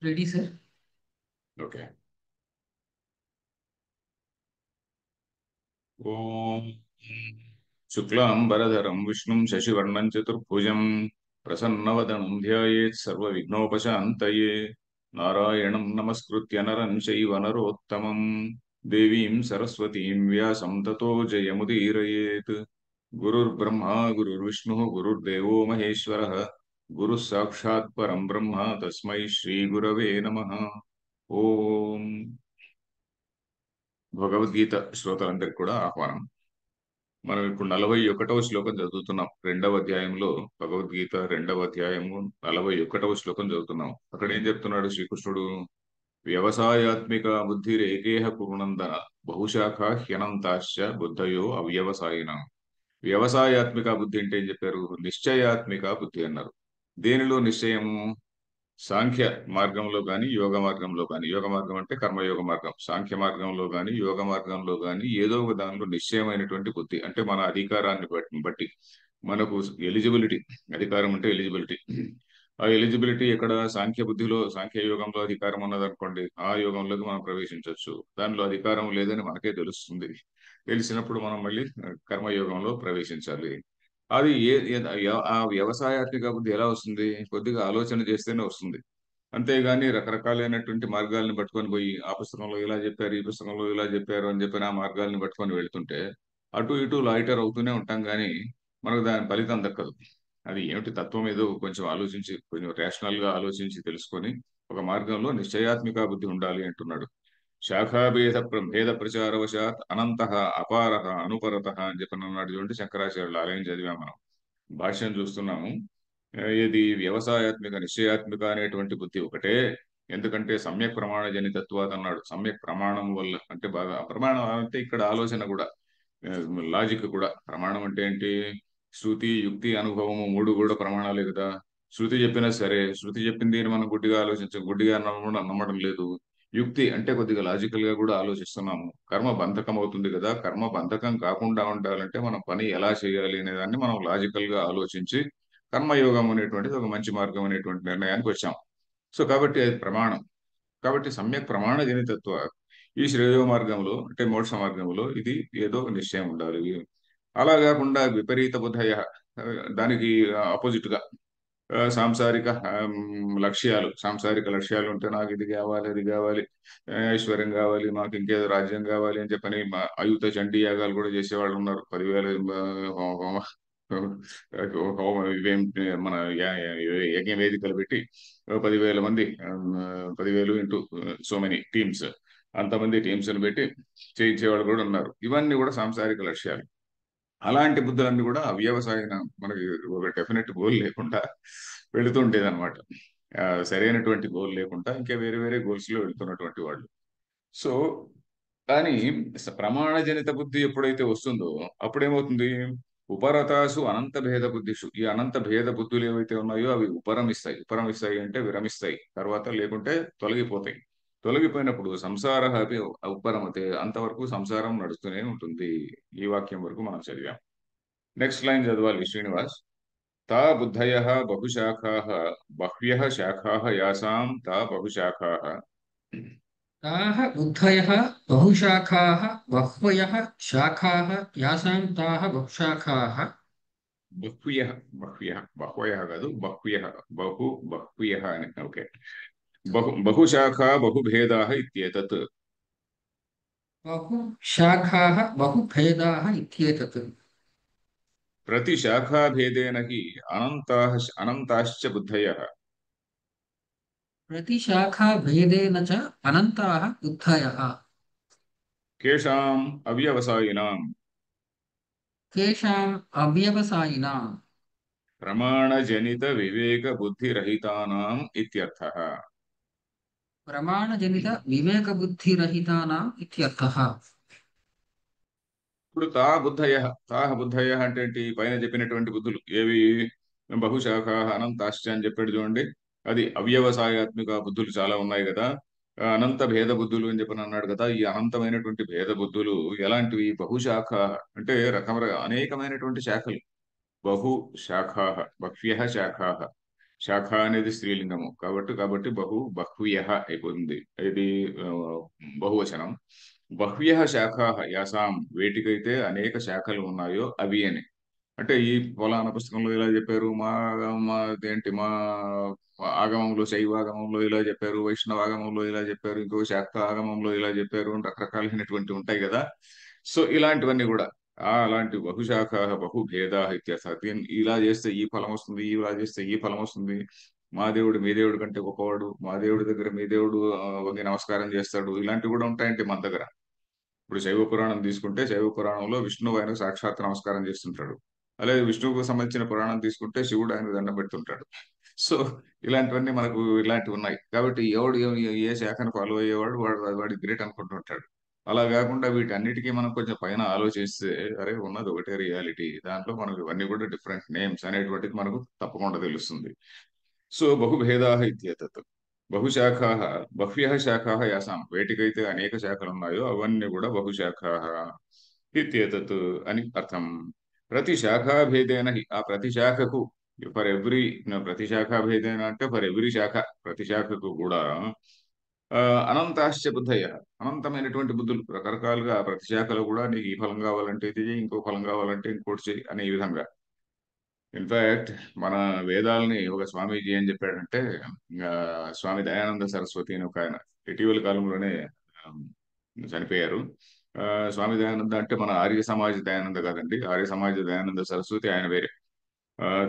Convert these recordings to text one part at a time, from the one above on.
Ready sir. Okay. ఓం శుక్లాంబరధరం విష్ణుం శశివర్ణం చతుర్భుజం ప్రసన్నవదనం ధ్యాయేత్ సర్వవిఘ్నోపశాంతయే నారాయణం నమస్కృత్య నరం చైవ నరోత్తమం దేవీం సరస్వతీం వ్యాసం తతో జయముదీరయేత్. గురుర్బ్రహ్మా గురుర్విష్ణుః గురుర్దేవో మహేశ్వరः గురుः సాక్షాత్ పరం బ్రహ్మ తస్మై శ్రీ గురవే నమః. ఓం భగవద్గీత శ్రోతలందరికీ కూడా ఆహ్వానం. మనం ఇప్పుడు 41వ శ్లోకం చదువుతున్నాం. రెండవ అధ్యాయంలో భగవద్గీత రెండవ అధ్యాయము 41వ శ్లోకం చదువుతున్నాం. అక్కడ ఏం చెప్తున్నాడు శ్రీకృష్ణుడు? వ్యవసాయాత్మిక బుద్ధిరేకేహ కురునందన బహుశాఖ హ్యనంతాశ్చ బుద్ధయో అవ్యవసాయిన. వ్యవసాయాత్మిక బుద్ధి అంటే ఏం చెప్పారు? నిశ్చయాత్మిక బుద్ధి అన్నారు. దేనిలో నిశ్చయము? సాంఖ్య మార్గంలో కానీ యోగ మార్గంలో కానీ, యోగ మార్గం అంటే కర్మయోగ మార్గం, సాంఖ్య మార్గంలో కానీ యోగ మార్గంలో కానీ ఏదో ఒక దానిలో నిశ్చయమైనటువంటి బుద్ధి అంటే మన అధికారాన్ని బట్టి మనకు ఎలిజిబిలిటీ. అధికారం అంటే ఎలిజిబిలిటీ. ఆ ఎలిజిబిలిటీ ఎక్కడ? సాంఖ్య బుద్ధిలో, సాంఖ్య యోగంలో అధికారం ఉన్నదనుకోండి, ఆ యోగంలోకి మనం ప్రవేశించవచ్చు. దానిలో అధికారం లేదని మనకే తెలుస్తుంది. తెలిసినప్పుడు మనం మళ్ళీ కర్మయోగంలో ప్రవేశించాలి. అది ఆ వ్యవసాయాత్మిక బుద్ధి ఎలా వస్తుంది? కొద్దిగా ఆలోచన చేస్తేనే వస్తుంది. అంతేగాని రకరకాలైనటువంటి మార్గాల్ని పట్టుకొని పోయి ఆ పుస్తకంలో ఇలా చెప్పారు, ఈ పుస్తకంలో ఇలా చెప్పారు అని చెప్పి ఆ మార్గాల్ని పట్టుకొని వెళ్తుంటే అటు ఇటు లాయిటర్ అవుతూనే ఉంటాం, కానీ మనకు దాని ఫలితం దక్కదు. అది ఏమిటి తత్వం ఏదో కొంచెం ఆలోచించి, కొంచెం రేషనల్ గా ఆలోచించి తెలుసుకొని ఒక మార్గంలో నిశ్చయాత్మిక బుద్ధి ఉండాలి అంటున్నాడు. భేద ప్రచారవశాత్ అనంత అపార అనుపరత అని చెప్పి అన్నాడు. చూడండి, శంకరాచార్యులు ఆలయం చదివాం మనం, భాష్యం చూస్తున్నాము. ఇది వ్యవసాయాత్మిక నిశ్చయాత్మిక అనేటువంటి బుద్ధి ఒకటే. ఎందుకంటే సమ్యక్ ప్రమాణ జనితత్వాత్ అన్నాడు. సమ్యక్ ప్రమాణం వల్ల అంటే బాగా ప్రమాణం అంటే ఇక్కడ ఆలోచన కూడా, లాజిక్ కూడా. ప్రమాణం అంటే ఏంటి? శృతి యుక్తి అనుభవము మూడు కూడా ప్రమాణాలే కదా. శృతి చెప్పినా సరే, శృతి చెప్పింది మనం గుడ్డిగా గుడ్డిగా నమ్మడం లేదు. యుక్తి అంటే కొద్దిగా లాజికల్ గా కూడా ఆలోచిస్తున్నాము. కర్మ బంధకం అవుతుంది కదా, కర్మ బంధకం కాకుండా ఉండాలంటే మనం పని ఎలా చేయాలి అనే దాన్ని మనం లాజికల్ గా ఆలోచించి కర్మయోగం అనేటువంటిది ఒక మంచి మార్గం అనేటువంటి నిర్ణయానికి వచ్చాం. సో కాబట్టి అది ప్రమాణం. కాబట్టి సమ్యక్ ప్రమాణ జనితత్వ ఈ శ్రేయో మార్గంలో అంటే మోక్ష మార్గంలో ఇది ఏదో ఒక నిశ్చయం ఉండాలి. అలా కాకుండా విపరీత బుద్ధయ, దానికి ఆపోజిట్ గా సాంసారిక సాంసారిక లక్ష్యాలు ఉంటే నాకు ఇది కావాలి, అది కావాలి, ఐశ్వర్యం కావాలి, మాకు ఇంకేదో రాజ్యం కావాలి అని చెప్పని అయుత చండీ యాగాలు కూడా చేసేవాళ్ళు ఉన్నారు. 10,000 హోమ హోమ ఇవేం మన యజ్ఞ వేదికలు పెట్టి 10,000 మంది, 10,000 ఇంటూ సో మెనీ టీమ్స్, అంతమంది టీమ్స్ ని పెట్టి చేయించేవాళ్ళు కూడా ఉన్నారు. ఇవన్నీ కూడా సాంసారిక లక్ష్యాలు. అలాంటి బుద్ధులన్నీ కూడా అవ్యవసాయన, మనకి ఒక డెఫినెట్ గోల్ లేకుండా వెళుతుంటేది అనమాట. సరైనటువంటి గోల్ లేకుండా ఇంకా వేరే వేరే గోల్స్ లో వెళ్తున్నటువంటి వాళ్ళు. సో కానీ ప్రమాణజనిత బుద్ధి ఎప్పుడైతే వస్తుందో అప్పుడేమవుతుంది? ఉపరతాసు అనంత భేద బుద్ధిషు, ఈ అనంత భేద బుద్ధులు ఏవైతే ఉన్నాయో అవి ఉపరమిస్తాయి. ఉపరమిస్తాయి అంటే విరమిస్తాయి, తర్వాత లేకుంటే తొలగిపోతాయి. తొలగిపోయినప్పుడు సంసార అపి ఉపరమతే, అంతవరకు సంసారం నడుస్తూనే ఉంటుంది. ఈ వాక్యం వరకు మనం చదివాం. నెక్స్ట్ లైన్ చదవాలి శ్రీనివాస్. తా బుద్ధయః బహుశాఖాః బహ్వ్యః శాఖాః యాసాం తా బహుశాఖాః. ताः बुद्धयः बहुशाखाः बह्वयः शाखाः यासां ताः बहुशाखाः. బహ్వ్యః, బహ్వ్యః, బహ్వయః కాదు, బహ్వ్యః, బహ్వ్యః అని. ఓకే. బహుశాఖా బహుభేదాః ఇత్యేతత్. बहुशाखाः बहुभेदाः इत्येतत्. ప్రతి శాఖాభేదేన హి అనంతాశ్చ బుద్ధయః. प्रतिशाखाभेदेन च अनन्ताः बुद्धयः. కేషాం అవ్యవసాయినాం केषाम् अव्यवसायिनाम् ప్రమాణజనిత వివేక బుద్ధిరహితానాం ఇత్యర్థః. प्रमाणजनित विवेकबुद्धिरहितानाम् इत्यर्थः. ఇప్పుడు తాహ బుద్ధయ అంటే ఏంటి? పైన చెప్పినటువంటి బుద్ధులు ఏవి? బహుశాఖ అనంతాశ్చ అని చెప్పాడు చూడండి. అది అవ్యవసాయాత్మిక బుద్ధులు చాలా ఉన్నాయి కదా. అనంత భేద బుద్ధులు అని చెప్పని అన్నాడు కదా. ఈ అనంతమైనటువంటి భేద బుద్ధులు ఎలాంటివి? బహుశాఖ అంటే అనేకమైనటువంటి శాఖలు. బహు శాఖా, బహ్వ్యః శాఖా. శాఖ అనేది స్త్రీలింగము కాబట్టి బహ్వ్యః అయిపోతుంది. ఇది ఆ, బహువచనం. బహ్వ్యః శాఖాః యాసాం, వేటికైతే అనేక శాఖలు ఉన్నాయో అవి అని. అంటే ఈ ఫలానా పుస్తకంలో ఇలా చెప్పారు, మా ఆగమంలో శైవాగమంలో ఇలా చెప్పారు, వైష్ణవాగమంలో ఇలా చెప్పారు, ఇంకో శాక్త ఆగమంలో ఇలా చెప్పారు అని రకరకాలైనటువంటి ఉంటాయి కదా. సో ఇలాంటివన్నీ కూడా అలాంటి బహుశాఖ బహుభేదా ఇత్యర్థ. ఇలా చేస్తే ఈ ఫలం వస్తుంది, ఇలా చేస్తే ఈ ఫలం వస్తుంది, మా దేవుడు మీ దేవుడి కంటే గొప్పవాడు, మా దేవుడి దగ్గర మీ దేవుడు వంగి నమస్కారం చేస్తాడు, ఇలాంటివి కూడా ఉంటాయంటే మన దగ్గర. ఇప్పుడు శైవ పురాణం తీసుకుంటే శైవ పురాణంలో విష్ణువు ఆయనకు సాక్షాత్ నమస్కారం చేస్తుంటాడు. అలాగే విష్ణువుకు సంబంధించిన పురాణం తీసుకుంటే శివుడు ఆయనకు దండం పెడుతుంటాడు. సో ఇలాంటివన్నీ మనకు ఇలాంటివి ఉన్నాయి. కాబట్టి ఎవడు ఏ శాఖను ఫాలో అయ్యేవాడు వాడి గ్రేట్ అనుకుంటుంటాడు. అలా కాకుండా వీటన్నిటికీ మనం కొంచెం పైన ఆలోచిస్తే, అరే ఉన్నది ఒకటే రియాలిటీ, దాంట్లో మనకు ఇవన్నీ కూడా డిఫరెంట్ నేమ్స్ అనేటువంటిది మనకు తప్పకుండా తెలుస్తుంది. సో బహుభేదాः ఇత్యేతత్. బహుశాఖాः బహ్వ్యः శాఖాः యాసాం, వేటికైతే అనేక శాఖలు ఉన్నాయో అవన్నీ కూడా బహుశాఖాः ఇత్యేతత్ అని అర్థం. ప్రతి శాఖాభేదేన ఆ ప్రతి శాఖకు, ఫర్ ఎవ్రీ, ప్రతి శాఖాభేదేన అంటే ఫర్ ఎవ్రీ శాఖ, ప్రతి శాఖకు కూడా ఆ, అనంతాశ్చ బుద్ధయ, అనంతమైనటువంటి బుద్ధులు, రకరకాలుగా ప్రతి శాఖలో కూడా నీకు ఈ ఫలం కావాలంటే ఇది చెయ్యి, ఇంకో ఫలం కావాలంటే ఇంకోటి చెయ్యి అనే ఈ విధంగా. ఇన్ఫాక్ట్ మన వేదాలని ఒక స్వామీజీ ఏం చెప్పాడంటే, ఆ, స్వామి దయానంద సరస్వతి అని ఒక ఆయన ఇటీవల కాలంలోనే ఆ, చనిపోయారు. ఆ, స్వామి దయానంద అంటే మన ఆర్య సమాజ్ దయానంద కాదండి, ఆర్య సమాజ్ దయానంద సరస్వతి ఆయన వేరే.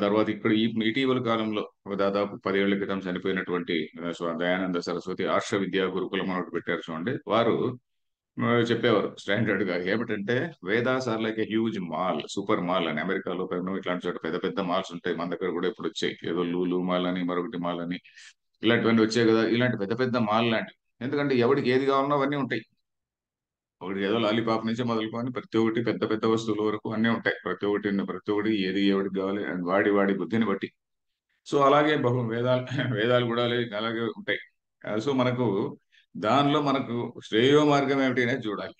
తర్వాత ఇక్కడ ఈ ఇటీవల కాలంలో ఒక దాదాపు 10 ఏళ్ల క్రితం చనిపోయినటువంటి దయానంద సరస్వతి ఆర్ష విద్యా గురుకులం అని ఒకటి పెట్టారు చూడండి. వారు చెప్పేవారు స్టాండర్డ్ గా ఏమిటంటే, Vedas are like a huge mall, super mall అని. అమెరికాలో ఇట్లాంటి చోట పెద్ద పెద్ద మాల్స్ ఉంటాయి. మన దగ్గర కూడా ఇప్పుడు వచ్చాయి, ఏదో లూలు మాల్ అని మరొకటి మాల్ అని ఇలాంటివన్నీ వచ్చాయి కదా. ఇలాంటి పెద్ద పెద్ద మాల్ లాంటివి. ఎందుకంటే ఎవరికి ఏది కావాలన్నా అవన్నీ ఉంటాయి. ఒకటి ఏదో లాలీపాప్ నుంచి మొదలుకొని ప్రతి ఒక్కటి పెద్ద పెద్ద వస్తువుల వరకు అన్నీ ఉంటాయి. ప్రతి ఒక్కటి ఏది ఎవరికి కావాలి and వాడి వాడి బుద్ధిని బట్టి. సో అలాగే వేదాలు వేదాలు కూడా అలాగే ఉంటాయి. సో మనకు దానిలో మనకు శ్రేయో మార్గం ఏమిటి అనేది చూడాలి.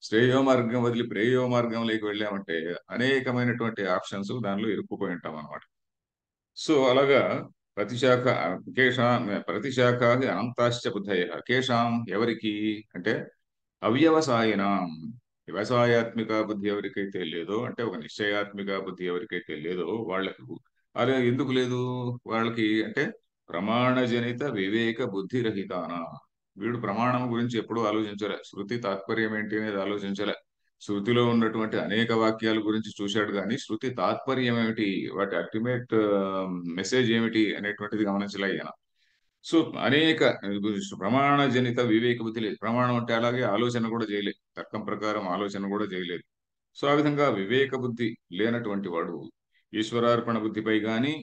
శ్రేయో మార్గం వదిలి ప్రేయో మార్గంలోకి వెళ్ళామంటే అనేకమైనటువంటి ఆప్షన్స్ దానిలో ఇరుక్కుపోయి ఉంటాం అనమాట. సో అలాగా ప్రతిశాఖ ప్రతిశాఖ అనంతాశ్చ బుద్ధయ. కేషాం ఎవరికి అంటే అవ్యవసాయనం, వ్యవసాయాత్మిక బుద్ధి ఎవరికైతే లేదో, అంటే ఒక నిశ్చయాత్మిక బుద్ధి ఎవరికైతే లేదో వాళ్ళకు. అదే ఎందుకు లేదు వాళ్ళకి అంటే, ప్రమాణజనిత వివేక బుద్ధి రహితాన. వీడు ప్రమాణం గురించి ఎప్పుడూ ఆలోచించలే, శృతి తాత్పర్యం ఏంటి అనేది ఆలోచించలే. శృతిలో ఉన్నటువంటి అనేక వాక్యాల గురించి చూశాడు కానీ శృతి తాత్పర్యం ఏమిటి, వాటి అల్టిమేట్ మెసేజ్ ఏమిటి అనేటువంటిది గమనించలే ఈయన. సో అనేక ప్రమాణ జనిత వివేక బుద్ధి లేదు. ప్రమాణం అంటే అలాగే ఆలోచన కూడా చేయలేదు, తర్కం ప్రకారం ఆలోచన కూడా చేయలేదు. సో ఆ విధంగా వివేక బుద్ధి లేనటువంటి వాడు ఈశ్వరార్పణ బుద్ధిపై గాని,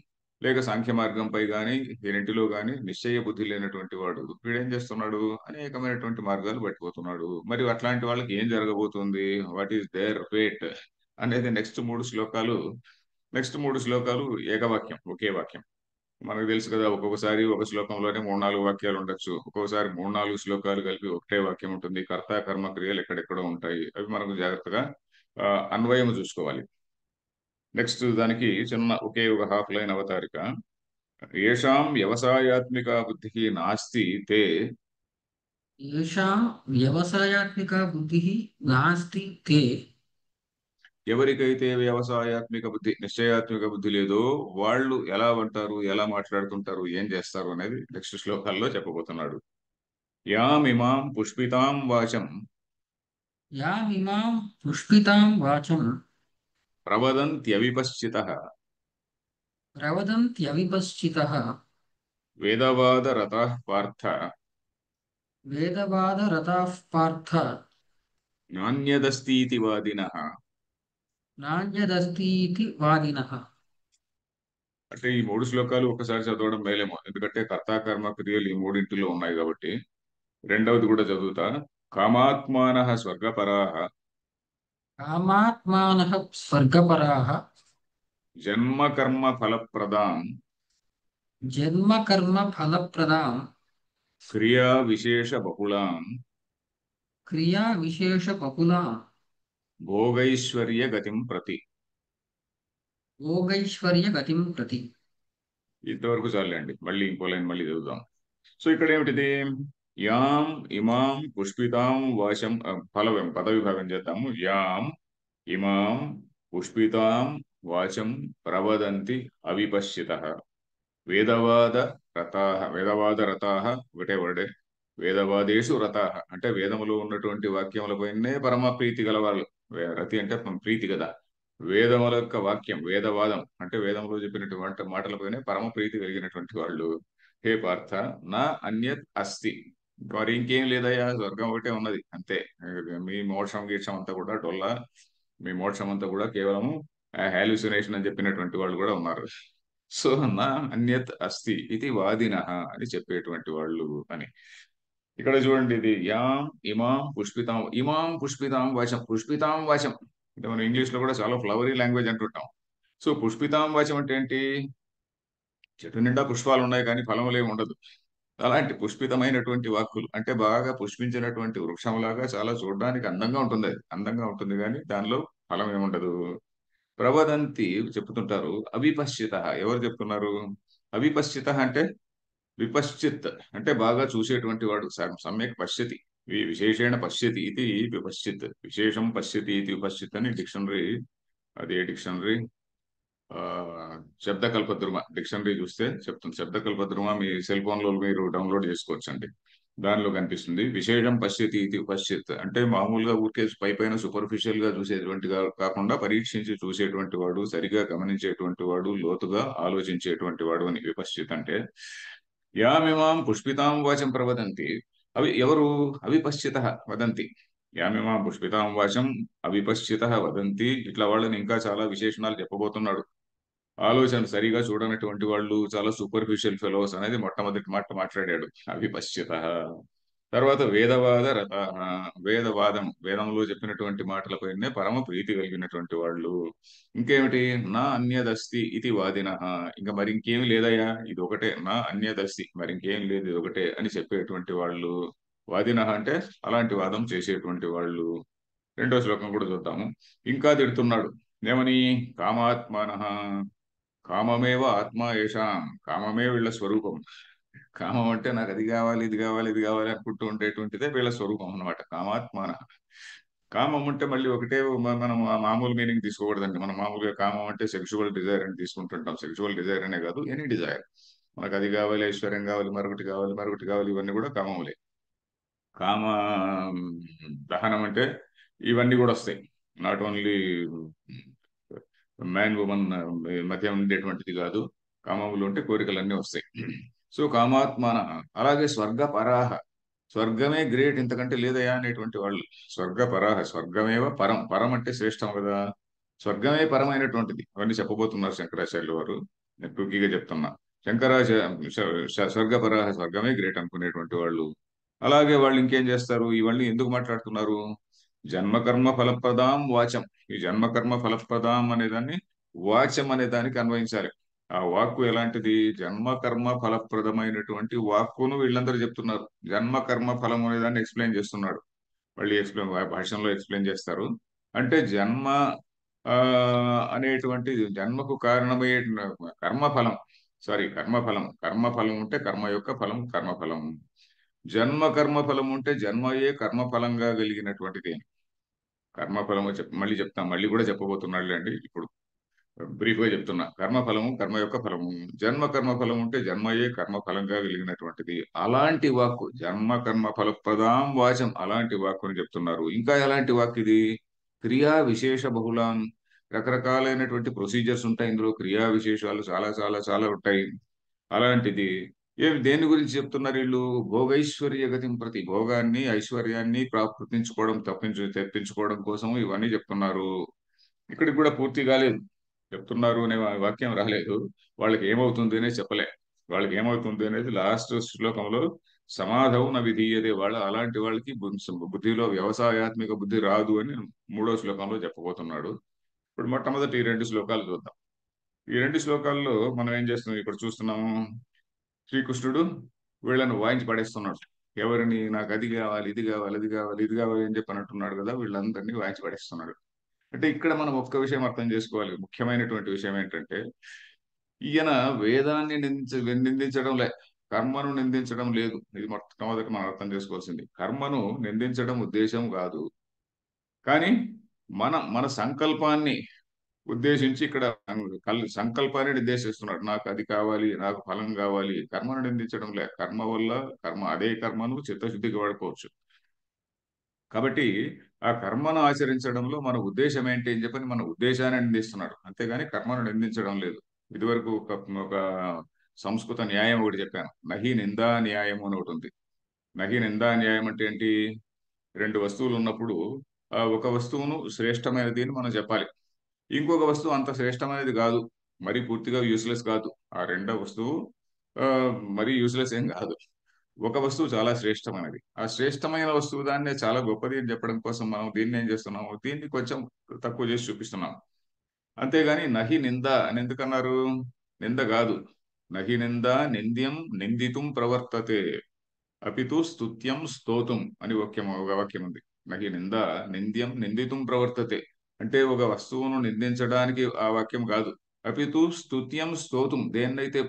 లేక సాంఖ్య మార్గంపై గాని, ఈ రెంటిలో గాని నిశ్చయ బుద్ధి లేనటువంటి వాడు వీడేం చేస్తున్నాడు, అనేకమైనటువంటి మార్గాలు పట్టిపోతున్నాడు. మరి అట్లాంటి వాళ్ళకి ఏం జరగబోతుంది, వాట్ ఈస్ దేర్ ఫేట్ అనేది నెక్స్ట్ మూడు శ్లోకాలు ఏకవాక్యం, ఒకే వాక్యం. మనకు తెలుసు కదా, ఒక్కొక్కసారి ఒక శ్లోకంలోనే 3 4 వాక్యాలు ఉండొచ్చు, ఒక్కొక్కసారి 3 4 శ్లోకాలు కలిపి ఒకటే వాక్యం ఉంటుంది. కర్త కర్మ క్రియలు ఎక్కడెక్కడో ఉంటాయి, అవి మనకు జాగ్రత్తగా అన్వయం చూసుకోవాలి. నెక్స్ట్ దానికి చిన్న ఒకే ఒక హాఫ్ లైన్ అవతారిక. ఏషాం వ్యవసాయాత్మిక బుద్ధి నాస్తి తే. येषां व्यवसायात्मिका बुद्धिः नास्ति ते ఎవరికైతే వ్యవసాయాత్మిక బుద్ధి, నిశ్చయాత్మిక బుద్ధి లేదో వాళ్ళు ఎలా ఉంటారు, ఎలా మాట్లాడుతుంటారు, ఏం చేస్తారు అనేది నెక్స్ట్ శ్లోకాల్లో చెప్పబోతున్నాడు. యామిమాం పుష్పితాం వాచం यामिमां पुष्पितां वाचं ప్రవదంత్యవిపశ్చితః प्रवदन्त्यविपश्चितः వేదవాద రథః పార్థ वेदवादरताः पार्थ నాణ్యదస్तीति వాదినః. नान्यदस्तीति वादिनः. అంటే ఈ 3 శ్లోకాలు ఒకసారి చదవడం మేలేమో, ఎందుకంటే కర్త కర్మ క్రియలు ఈ మూడింటిలో ఉన్నాయి కాబట్టి. రెండవది కూడా చదువుతా. కామాత్మానః స్వర్గపరాః कामात्मानः स्वर्गपराः జన్మ కర్మ ఫలప్రదాం जन्मकर्मफलप्रदां క్రియా విశేష బహుళాం क्रियाविशेषबहुलां భోగైశ్వర్య గతిం ప్రతి. भोगैश्वर्यगतिं प्रति. ఇంతవరకు చాలండి. మళ్ళీ ఇంకో లైన్ మళ్ళీ చదువుదాం. సో ఇక్కడ ఏమిటిది? యాం ఇమాం పుష్పితాం వాచం పద విభాగం చేద్దాము. యాం ఇమాం పుష్పితాం వాచం ప్రవదంతి అవిపశ్చిత వేదవాద వేదవాద రతాహ ఒకటే వర్డే. వేదవాదేషు రతాహ అంటే వేదములో ఉన్నటువంటి వాక్యములపైనే పరమ ప్రీతి గల వాళ్ళు. రతి అంటే ప్రీతి కదా. వేదముల యొక్క వాక్యం వేదవాదం అంటే వేదంలో చెప్పినటువంటి మాటలపైనే పరమ ప్రీతి కలిగినటువంటి వాళ్ళు. హే పార్థ నా అన్యత్ అస్తి, మరి ఇంకేం లేదయ్యా, స్వర్గం ఒకటే ఉన్నది అంతే. మీ మోక్షం గీక్షం అంతా కూడా డొల్లా, మీ మోక్షం అంతా కూడా కేవలము హాల్యూసినేషన్ అని చెప్పినటువంటి వాళ్ళు కూడా ఉన్నారు. సో నా అన్యత్ అస్తి ఇది వాదినః అని చెప్పేటువంటి వాళ్ళు అని. ఇక్కడ చూడండి, ఇది యాం ఇమాం పుష్పితాం, ఇమాం పుష్పితాం వాచం, పుష్పితాం వాచం అంటే మనం ఇంగ్లీష్ లో కూడా చాలా ఫ్లవరీ లాంగ్వేజ్ అంటుంటాం. సో పుష్పితాం వాచం అంటే ఏంటి? చెట్టు నిండా పుష్పాలు ఉన్నాయి కానీ ఫలములేమి ఉండదు. అలాంటి పుష్పితమైనటువంటి వాక్కులు అంటే బాగా పుష్పించినటువంటి వృక్షంలాగా చాలా చూడడానికి అందంగా ఉంటుంది. అది అందంగా ఉంటుంది కానీ దానిలో ఫలం ఏముండదు. ప్రవదంతి చెప్తుంటారు. అవిపశ్చిత ఎవరు చెప్తున్నారు? అవిపశ్చిత అంటే విపశ్చిత్ అంటే బాగా చూసేటువంటి వాడు. సమ్యక్ పశ్యతి విశేషేణ పశ్యతి ఇది విపశ్చిత్. విశేషం పశ్యతి ఇది విపశ్చిత్ అని డిక్షనరీ. అదే డిక్షనరీ ఆ శబ్దకల్పద్రుమ డిక్షనరీ చూస్తే చెప్తుంది. శబ్దకల్పద్రుమ మీ సెల్ ఫోన్ లో మీరు డౌన్లోడ్ చేసుకోవచ్చండి. దానిలో కనిపిస్తుంది. విశేషం పశ్యతి ఇది ఉపశ్చిత్ అంటే మామూలుగా ఊరికే పై పైన సూపర్ఫిషియల్ గా చూసేటువంటి కాకుండా పరీక్షించి చూసేటువంటి వాడు, సరిగా గమనించేటువంటి వాడు, లోతుగా ఆలోచించేటువంటి వాడు అని విపశ్చిత్ అంటే. యామిమాం పుష్పితాం వాచం ప్రవదంతి అవి ఎవరు? అవిపశ్చిత వదంతి. యామిమాం పుష్పితాం వాచం అవిపశ్చిత వదంతి. ఇట్లా వాళ్ళని ఇంకా చాలా విశేషణాలు చెప్పబోతున్నాడు. ఆలోచన సరిగా చూడనటువంటి వాళ్ళు, చాలా సూపర్ఫిషియల్ ఫెలోస్ అనేది మొట్టమొదటి మాట మాట్లాడాడు. అవిపశ్చిత. తర్వాత వేదవాద రత, వేదంలో చెప్పినటువంటి మాటలపైనే పరమ ప్రీతి కలిగినటువంటి వాళ్ళు. ఇంకేమిటి? నా అన్యదస్తి ఇది వాదిన, ఇంకా మరి ఇంకేం లేదయ్యా ఇది ఒకటే, నా అన్యదస్తి మరి ఇంకేం లేదు ఇది ఒకటే అని చెప్పేటువంటి వాళ్ళు. వాదిన అంటే అలాంటి వాదం చేసేటువంటి వాళ్ళు. రెండో శ్లోకం కూడా చూద్దాము. ఇంకా తిడుతున్నాడు. ఏమని? కామాత్మన, కామమేవ ఆత్మ ఏషాం, కామమే వీళ్ళ స్వరూపం. కామం అంటే నాకు అది కావాలి ఇది కావాలి ఇది కావాలి అనుకుంటూ ఉండేటువంటిదే వీళ్ళ స్వరూపం అన్నమాట. కామాత్మాన. కామం అంటే మళ్ళీ ఒకటే మనం మామూలు మీనింగ్ తీసుకోకూడదండి. మనం మామూలుగా కామం అంటే సెక్షువల్ డిజైర్ అని తీసుకుంటుంటాం. సెక్షువల్ డిజైర్ అనే కాదు, ఎనీ డిజైర్. మనకు అది కావాలి, ఐశ్వర్యం కావాలి, మరొకటి కావాలి, మరొకటి కావాలి, ఇవన్నీ కూడా కామములే. కామ దహనం అంటే ఇవన్నీ కూడా వస్తాయి. నాట్ ఓన్లీ మ్యాన్ ఉమెన్ మధ్య ఉండేటువంటిది కాదు. కామములు ఉంటే కోరికలన్నీ వస్తాయి. సో కామాత్మాన. అలాగే స్వర్గ పరాహ, స్వర్గమే గ్రేట్ ఇంతకంటే లేదయా అనేటువంటి వాళ్ళు. స్వర్గ పరాహ, స్వర్గమేవ పరం, పరం అంటే శ్రేష్టం కదా. స్వర్గమే పరమైనటువంటిది. అవన్నీ చెప్పబోతున్నారు శంకరాచార్యులు వారు. నేను టూకీగా చెప్తున్నా. స్వర్గ పరాహ, స్వర్గమే గ్రేట్ అనుకునేటువంటి వాళ్ళు. అలాగే వాళ్ళు ఇంకేం చేస్తారు? ఇవన్నీ ఎందుకు మాట్లాడుతున్నారు? జన్మకర్మ ఫలప్రదాం వాచం. ఈ జన్మకర్మ ఫలప్రదాం అనేదాన్ని వాచం అనే దానికి అన్వయించాలి. ఆ వాక్కు ఎలాంటిది? జన్మకర్మ ఫలప్రదమైనటువంటి వాక్కును వీళ్ళందరూ చెప్తున్నారు. జన్మకర్మ ఫలం అనే దాన్ని ఎక్స్ప్లెయిన్ చేస్తున్నాడు. మళ్ళీ ఎక్స్ప్లెయిన్ భాషలో ఎక్స్ప్లెయిన్ చేస్తారు. అంటే జన్మ ఆ అనేటువంటి జన్మకు కారణమయ్యే కర్మఫలం. సారీ, కర్మఫలం. కర్మఫలం ఉంటే కర్మ యొక్క ఫలం కర్మఫలం. జన్మ కర్మఫలం ఉంటే జన్మయే కర్మఫలంగా కలిగినటువంటిది. కర్మఫలము మళ్ళీ చెప్తాం, మళ్ళీ కూడా చెప్పబోతున్నాడు అండి. ఇప్పుడు బ్రీఫ్ గా చెప్తున్నా. కర్మఫలము కర్మ యొక్క ఫలము. జన్మ కర్మ ఫలం ఉంటే జన్మయే కర్మఫలంగా కలిగినటువంటిది. అలాంటి వాక్కు జన్మ కర్మ ఫలప్రదాం వాచం, అలాంటి వాక్కుని చెప్తున్నారు. ఇంకా ఎలాంటి వాక్ ఇది? క్రియా విశేష బహుళాం. రకరకాలైనటువంటి ప్రొసీజర్స్ ఉంటాయి ఇందులో. క్రియా విశేషాలు చాలా చాలా చాలా ఉంటాయి. అలాంటిది. దేని గురించి చెప్తున్నారు వీళ్ళు? భోగైశ్వర్య గతిం ప్రతి, భోగాన్ని ఐశ్వర్యాన్ని ప్రాప్తించుకోవడం తెప్పించుకోవడం కోసం ఇవన్నీ చెప్తున్నారు. ఇక్కడికి కూడా పూర్తి కాలేదు. చెప్తున్నారు అనే వాక్యం రాలేదు. వాళ్ళకి ఏమవుతుంది అనేది చెప్పలే. వాళ్ళకి ఏమవుతుంది అనేది లాస్ట్ శ్లోకంలో సమాధౌ న విధీయతే. అలాంటి వాళ్ళకి బుద్ధిలో వ్యవసాయాత్మిక బుద్ధి రాదు అని మూడో శ్లోకంలో చెప్పబోతున్నాడు. ఇప్పుడు మొట్టమొదటి ఈ రెండు శ్లోకాలు చూద్దాం. ఈ రెండు శ్లోకాల్లో మనం ఏం చేస్తున్నాం? ఇప్పుడు చూస్తున్నాము, శ్రీకృష్ణుడు వీళ్ళను వాయించి పడేస్తున్నాడు. ఎవరిని? నాకు అది కావాలి ఇది కావాలి అది కావాలి ఇది కావాలి అని చెప్పి అంటున్నాడు కదా, వీళ్ళందరినీ వాయించి పడేస్తున్నాడు. అంటే ఇక్కడ మనం ఒక్క విషయం అర్థం చేసుకోవాలి. ముఖ్యమైనటువంటి విషయం ఏంటంటే ఈయన వేదాన్ని నిందించడం లే, కర్మను నిందించడం లేదు. ఇది మొట్టమొదటి మనం అర్థం చేసుకోవాల్సింది. కర్మను నిందించడం ఉద్దేశం కాదు, కానీ మన మన సంకల్పాన్ని ఉద్దేశించి ఇక్కడ సంకల్పాన్ని నిర్దేశిస్తున్నాడు. నాకు అది కావాలి, నాకు ఫలం కావాలి. కర్మను నిందించడం లే. కర్మ వల్ల అదే కర్మను చిత్తశుద్ధికి వాడుకోవచ్చు. కాబట్టి ఆ కర్మను ఆచరించడంలో మన ఉద్దేశం ఏంటి అని చెప్పని మన ఉద్దేశాన్ని నిందిస్తున్నాడు, అంతేగాని కర్మను నిందించడం లేదు. ఇదివరకు ఒక సంస్కృత న్యాయం ఒకటి చెప్పాను. నహి నిందా న్యాయం అని ఒకటి ఉంది. నహి నిందా న్యాయం అంటే ఏంటి? రెండు వస్తువులు ఉన్నప్పుడు ఒక వస్తువును శ్రేష్టమైనది అని మనం చెప్పాలి. ఇంకొక వస్తువు అంత శ్రేష్టమైనది కాదు, మరి పూర్తిగా యూస్లెస్ కాదు. ఆ రెండో వస్తువు ఆ, మరీ యూస్లెస్ ఏం కాదు. ఒక వస్తువు చాలా శ్రేష్టమైనది. ఆ శ్రేష్టమైన వస్తువు దాన్ని చాలా గొప్పది అని చెప్పడం కోసం మనం దీన్ని ఏం చేస్తున్నాము, దీన్ని కొంచెం తక్కువ చేసి చూపిస్తున్నాం. అంతేగాని నహి నింద అని ఎందుకన్నారు? నింద కాదు. నహి నింద నింద్యం నిందితుం ప్రవర్తతే అపితు స్తుత్యం స్తోతుం అని ఒక వాక్యం ఉంది. నహి నింద నింద్యం నిందితుం ప్రవర్తతే అంటే ఒక వస్తువును నిందించడానికి ఆ వాక్యం కాదు. అపితు స్తుత్యం స్తోతుం, దేన్నైతే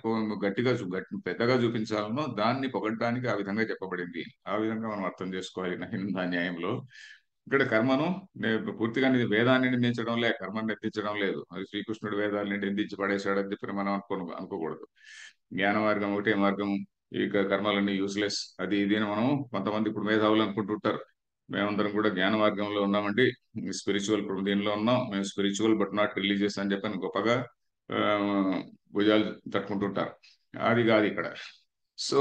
పెద్దగా చూపించాలనో దాన్ని పొగడ్డానికి ఆ విధంగా చెప్పబడింది. ఆ విధంగా మనం అర్థం చేసుకోవాలి నహి నింద న్యాయంలో. ఇక్కడ కర్మను పూర్తిగా వేదాన్ని నిందించడం లే, కర్మను నిందించడం లేదు. అది శ్రీకృష్ణుడు వేదాన్ని నిందించి పడేశాడని చెప్పి మనం అనుకోకూడదు. జ్ఞాన మార్గం ఒకటే మార్గం. ఈ కర్మలన్నీ యూస్లెస్ అది ఇది అని మనం కొంతమంది ఇప్పుడు మేధావులు అనుకుంటుంటారు. మేమందరం కూడా జ్ఞాన మార్గంలో ఉన్నామండి, స్పిరిచువల్ దీనిలో ఉన్నాం, మేము స్పిరిచువల్ బట్ నాట్ రిలీజియస్ అని చెప్పని గొప్పగా ఆ, భుజాలు తట్టుకుంటుంటారు. అది కాదు ఇక్కడ. సో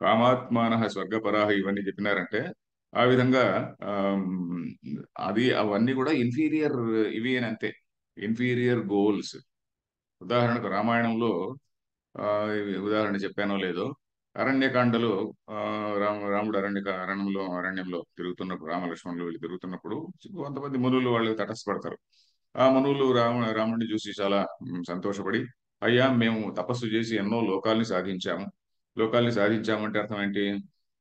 కామాత్మాన స్వర్గపరాహ ఇవన్నీ చెప్పినారంటే ఆ విధంగా ఆమ్, అవన్నీ కూడా ఇన్ఫీరియర్ ఇవి అని అంతే, ఇన్ఫీరియర్ గోల్స్. ఉదాహరణకు రామాయణంలో ఆ, ఉదాహరణ చెప్పానో లేదో, అరణ్యకాండలో ఆ, రాముడు అరణ్యంలో తిరుగుతున్నప్పుడు, రామలక్ష్మణులు వీళ్ళు తిరుగుతున్నప్పుడు కొంతమంది మునులు వాళ్ళు తటస్థపడతారు. ఆ మునులు రాముడిని చూసి చాలా సంతోషపడి, అయ్యా మేము తపస్సు చేసి ఎన్నో లోకాల్ని సాధించాము. లోకాల్ని సాధించామంటే అర్థం ఏంటి?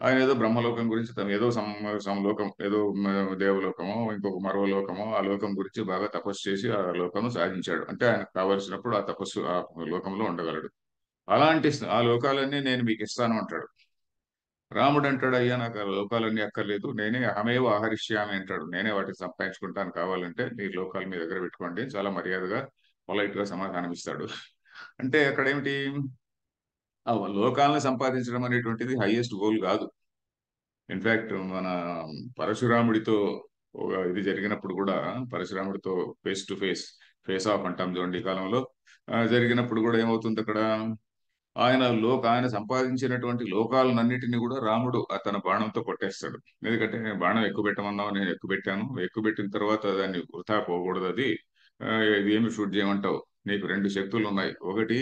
ఆయన ఏదో బ్రహ్మలోకం గురించి ఏదో సంలోకం, ఏదో దేవలోకమో ఇంకొక మరో లోకమో ఆ లోకం గురించి బాగా తపస్సు చేసి ఆ లోకం సాధించాడు. అంటే ఆయనకు కావలసినప్పుడు ఆ తపస్సు ఆ లోకంలో ఉండగలడు. అలాంటి ఆ లోకాలన్నీ నేను మీకు ఇస్తాను అంటాడు. రాముడు అంటాడు, అయ్యా నాకు ఆ లోకాలన్నీ అక్కర్లేదు, నేనే అహమేవ ఆహరిష్యామి అంటాడు. నేనే వాటిని సంపాదించుకుంటాను, కావాలంటే మీరు లోకాలు మీ దగ్గర పెట్టుకోండి, చాలా మర్యాదగా పొలైట్ గా సమాధానం ఇస్తాడు. అంటే అక్కడ ఏమిటి? ఆ లోకాలను సంపాదించడం అనేటువంటిది హైయెస్ట్ గోల్ కాదు. ఇన్ఫాక్ట్ మన పరశురాముడితో ఇది జరిగినప్పుడు కూడా, పరశురాముడితో face to face, face off అంటాం చూడండి ఈ కాలంలో, జరిగినప్పుడు కూడా ఏమవుతుంది అక్కడ? ఆయన సంపాదించినటువంటి లోకాలన్నిటిని కూడా రాముడు తన బాణంతో కొట్టేస్తాడు. ఎందుకంటే నేను బాణం ఎక్కువ పెట్టమన్నావు, నేను ఎక్కువ పెట్టాను, ఎక్కువ పెట్టిన తర్వాత దాన్ని వృథా పోకూడదు. అది ఇది ఏమి షూట్ చేయమంటావు? నీకు రెండు శక్తులు ఉన్నాయి. ఒకటి,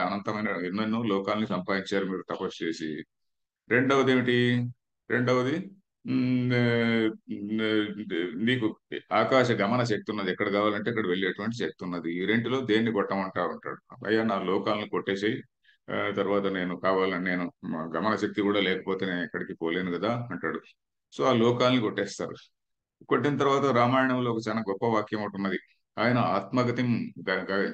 అనంతమైన ఎన్నెన్నో లోకాలని సంపాదించారు మీరు తపస్సు చేసి. రెండవది ఏమిటి? రెండవది ఉమ్, నీకు ఆకాశ గమన శక్తి ఉన్నది, ఎక్కడ కావాలంటే అక్కడ వెళ్ళేటువంటి శక్తి ఉన్నది. ఈ రెంటిలో దేన్ని కొట్టమంటావు అంటాడు. అయ్యా నా లోకాలను కొట్టేసేయి, తర్వాత నేను కావాలని నేను గమన శక్తి కూడా లేకపోతే నేను ఎక్కడికి పోలేను కదా అంటాడు. సో ఆ లోకాలని కొట్టేస్తారు. కొట్టిన తర్వాత రామాయణంలో ఒక చాలా గొప్ప వాక్యం ఒకటి ఉన్నది. ఆయన ఆత్మగతిం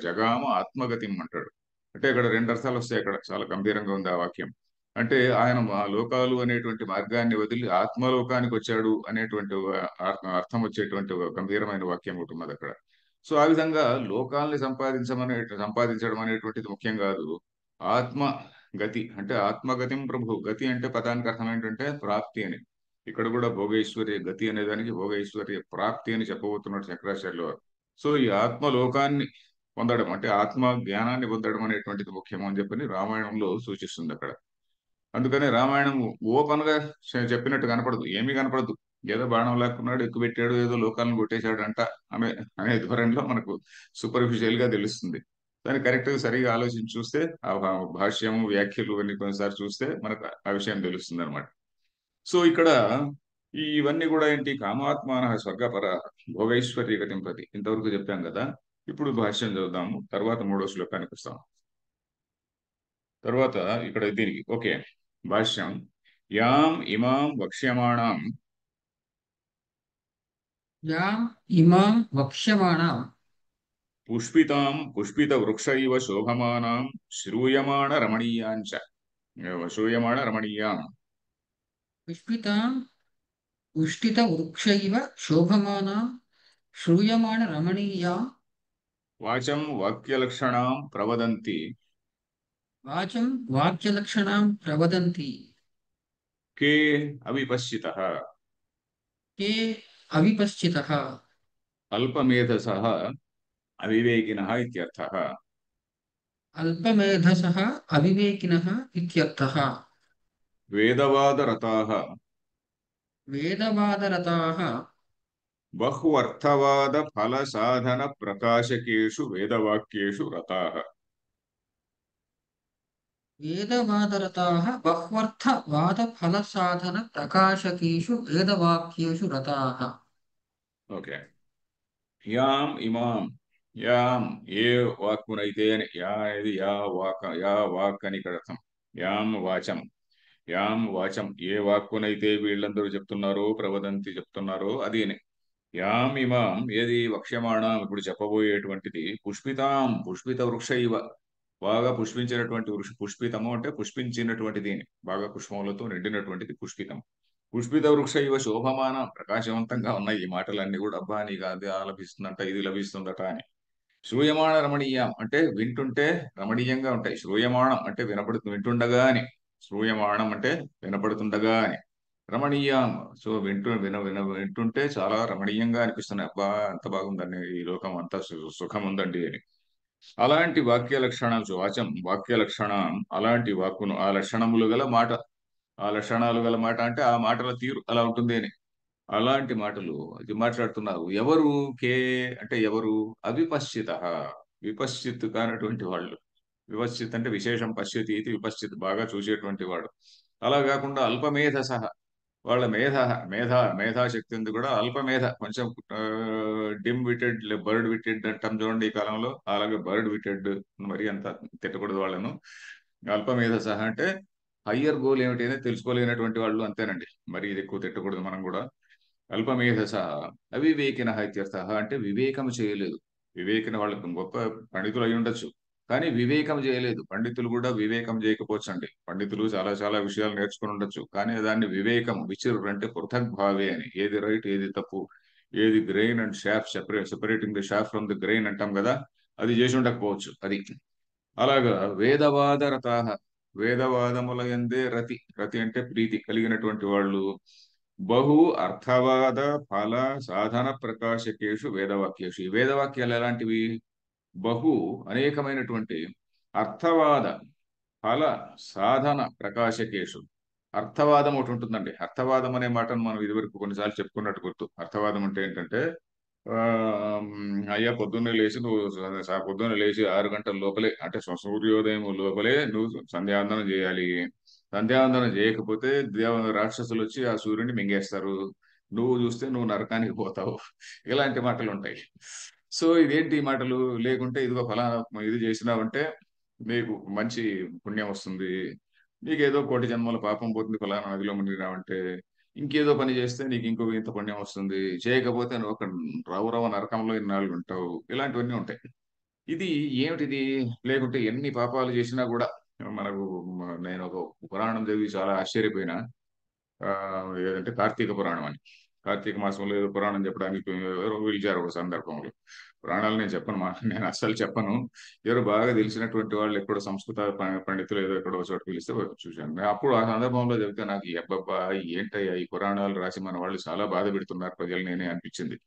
జగామ ఆత్మగతిం అంటాడు. అంటే ఇక్కడ రెండు అర్థాలు వస్తాయి. అక్కడ చాలా గంభీరంగా ఉంది ఆ వాక్యం. అంటే ఆయన ఆ లోకాలు అనేటువంటి మార్గాన్ని వదిలి ఆత్మలోకానికి వచ్చాడు అనేటువంటి ఒక అర్థం వచ్చేటువంటి ఒక గంభీరమైన వాక్యం ఒకటి ఉన్నది అక్కడ. సో ఆ విధంగా లోకాల్ని సంపాదించడం అనేటువంటిది ముఖ్యం కాదు. ఆత్మ గతి అంటే ఆత్మగతిం ప్రభు. గతి అంటే పదానికి అర్థం ఏంటంటే ప్రాప్తి అని. ఇక్కడ కూడా భోగైశ్వర్య గతి అనే దానికి భోగైశ్వర్య ప్రాప్తి అని చెప్పబోతున్నాడు శంకరాచార్యుల వారు. సో ఈ ఆత్మ లోకాన్ని పొందడం అంటే ఆత్మ జ్ఞానాన్ని పొందడం అనేటువంటిది ముఖ్యము అని చెప్పని రామాయణంలో సూచిస్తుంది అక్కడ. అందుకనే రామాయణం ఓపెన్ గా చెప్పినట్టు కనపడదు, ఏమీ కనపడదు. ఏదో బాణం లాక్కున్నాడు, ఎక్కువ పెట్టాడు, ఏదో లోకాలను కొట్టేశాడు అంట అనే అనే ధోరణిలో మనకు సూపర్ఫిషియల్ గా తెలుస్తుంది. దాన్ని కరెక్ట్ గా సరిగా ఆలోచించి చూస్తే ఆ భాష్యము వ్యాఖ్యలు అన్ని కొన్నిసార్లు చూస్తే మనకు ఆ విషయం తెలుస్తుంది అనమాట. సో ఇక్కడ ఇవన్నీ కూడా ఏంటి? కామాత్మాన స్వర్గపర భోగైశ్వర్య గతిం ప్రతి, ఇంతవరకు చెప్పాం కదా. ఇప్పుడు భాష్యం చదువుదాము, తర్వాత మూడో శ్లోకానికి వస్తాం. తర్వాత ఇక్కడ దీనికి ఓకే భాష్యం. యాం ఇమాం వక్ష్యమాణం యాం ఇమాం వక్ష్యమాణం పుష్పితాం పుష్పిత వృక్ష ఇవ శోభమానాం శ్రూయమాణ రమణీయాంచ శ్రూయమాణ రమణీయాం పుష్పితాం పుష్టితవృక్షైవ శోభమానాం శ్రూయమాణరమణీయాం వాచం వాక్యలక్షణాం ప్రవదంతి వాచం వాక్యలక్షణాం ప్రవదంతి కే అవిపశ్చితః కే అవిపశ్చితః అల్పమేధసః అవివేకినః ఇత్యర్థః. అల్పమేధసः అవివేకినः ఇత్యర్థः. వేదవాదరతాః వేదవాదరతాः బహ్వర్థవాద ఫల సాధన ప్రకాశకేషు వేదవాక్యేషు రతాః. వేదవాదరతాः బహ్వర్థవాదఫలసాధనప్రకాశకేషు వేదవాక్యేషు రతాः. ఓకే. యాం ఇమాం యాం ఏ వాక్కునైతే అని యా అనేది యా వాక్ అని ఇక్కడ అర్థం. యాం వాచం యాం వాచం ఏ వాక్కునైతే వీళ్ళందరూ చెప్తున్నారో ప్రవదంతి చెప్తున్నారో అది అని. యాం ఇమాం ఏది వక్ష్యమాణం ఇప్పుడు చెప్పబోయేటువంటిది పుష్పితాం పుష్పిత వృక్ష ఇవ బాగా పుష్పించినటువంటి వృక్ష పుష్పితము అంటే పుష్పించినటువంటిది అని. బాగా పుష్పములతో నిండినటువంటిది పుష్పితం. పుష్పిత వృక్ష ఇవ శోభమాన ప్రకాశవంతంగా ఉన్నాయి ఈ మాటలన్నీ కూడా. అబ్బా నీకు అది ఆ లభిస్తుందంట ఇది లభిస్తుందట అని. శ్రూయమాణ రమణీయం అంటే వింటుంటే రమణీయంగా ఉంటాయి. శ్రూయమాణం అంటే వింటుండగా అని. శ్రూయమాణం అంటే వినపడుతుండగా అని. రమణీయం సో వింటుంటే చాలా రమణీయంగా అనిపిస్తున్నాయి. అబ్బా అంత బాగుందండి ఈ లోకం అంతా సుఖం ఉందండి అని. అలాంటి వాక్య లక్షణాలు వాచం వాక్య లక్షణం అలాంటి వాక్కును ఆ లక్షణములు గల మాట ఆ లక్షణాలు గల మాట అంటే ఆ మాటల తీరు అలా ఉంటుంది అని. అలాంటి మాటలు ఇది మాట్లాడుతున్నారు ఎవరు? కే అంటే ఎవరు? అవిపశ్చిత విపశ్చిత్ కానటువంటి వాళ్ళు. విపశ్చిత్ అంటే విశేషం పశ్యతి ఇది విపశ్చిత్ బాగా చూసేటువంటి వాడు. అలా కాకుండా అల్పమేధ సహ వాళ్ళ మేధాశక్తి ఉంది కూడా అల్పమేధ కొంచెం డిమ్ విటెడ్ బర్డ్ విటెడ్ అంటాం చూడండి ఈ కాలంలో. అలాగే బర్డ్ విటెడ్ మరి అంత తిట్టకూడదు వాళ్ళను. అల్పమేధ సహా అంటే హయ్యర్ గోల్ ఏమిటి అనేది తెలుసుకోలేనటువంటి వాళ్ళు అంతేనండి. మరి ఇది ఎక్కువ తిట్టకూడదు మనం కూడా. అల్పమేధ సహా అవివేకిన ఇత్యర్థ అంటే వివేకం చేయలేదు. వివేకిన వాళ్ళకు గొప్ప పండితులు అయి ఉండొచ్చు కానీ వివేకం చేయలేదు. పండితులు కూడా వివేకం చేయకపోవచ్చండి. పండితులు చాలా చాలా విషయాలు నేర్చుకుని ఉండొచ్చు కానీ దాన్ని వివేకం విచిర్ అంటే పృథగ్భావే అని. ఏది రైట్ ఏది తప్పు ఏది grain and chaff separating the chaff from the grain అంటాం కదా. అది చేసి ఉండకపోవచ్చు అది. అలాగా వేదవాద రతాహ వేదవాదముల యందే రతి రతి అంటే ప్రీతి కలిగినటువంటి వాళ్ళు. బహు అర్థవాద ఫల సాధన ప్రకాశకేషు వేదవాక్యేషు. ఈ వేదవాక్యాలు ఎలాంటివి? బహు అనేకమైనటువంటి అర్థవాద ఫల సాధన ప్రకాశకేషు. అర్థవాదం ఒకటి ఉంటుందండి. అర్థవాదం అనే మాటను మనం ఇదివరకు కొన్నిసార్లు చెప్పుకున్నట్టు గుర్తు. అర్థవాదం అంటే ఏంటంటే ఆ, అయ్యా పొద్దున్నే లేచి నువ్వు పొద్దున్నే లేచి 6 గంటల లోపలే అంటే సూర్యోదయం లోపలే నువ్వు సంధ్యావందనం చేయాలి. సంధ్యావందనం చేయకపోతే రాక్షసులు వచ్చి ఆ సూర్యుని మింగేస్తారు. నువ్వు చూస్తే నువ్వు నరకానికి పోతావు. ఇలాంటి మాటలు ఉంటాయి. సో ఇదేంటి ఈ మాటలు? లేకుంటే ఇదిగో ఫలానా ఇది చేసినావంటే నీకు మంచి పుణ్యం వస్తుంది. నీకేదో 1,000,000 జన్మల పాపం పోతుంది ఫలానా నదిలో మునిగినావంటే. ఇంకేదో పని చేస్తే నీకు ఇంకో ఇంత పుణ్యం వస్తుంది. చేయకపోతే నువ్వు ఒక రౌరవ నరకంలో ఇన్నాళ్ళు ఉంటావు. ఇలాంటివన్నీ ఉంటాయి. ఇది ఏమిటిది? లేకుంటే ఎన్ని పాపాలు చేసినా కూడా మనకు నేను ఒక పురాణం చదివి చాలా ఆశ్చర్యపోయినా. ఆ, ఏదంటే కార్తీక పురాణం అని. కార్తీక మాసంలో ఏదో పురాణం చెప్పడానికి ఎవరో పిలిచారు ఒక సందర్భంలో. పురాణాలు నేను చెప్పను నేను అస్సలు చెప్పను. ఎవరు బాగా తెలిసినటువంటి వాళ్ళు ఎక్కడో సంస్కృత పండితులు ఏదో ఎక్కడో చోట పిలిస్తే చూశాను. నేను అప్పుడు ఆ సందర్భంలో చెబితే నాకు ఈ అబ్బబ్బా ఏంటయ్యా ఈ పురాణాలు రాసి మన వాళ్ళు చాలా బాధ పెడుతున్నారు ప్రజలు నేనే అనిపించింది.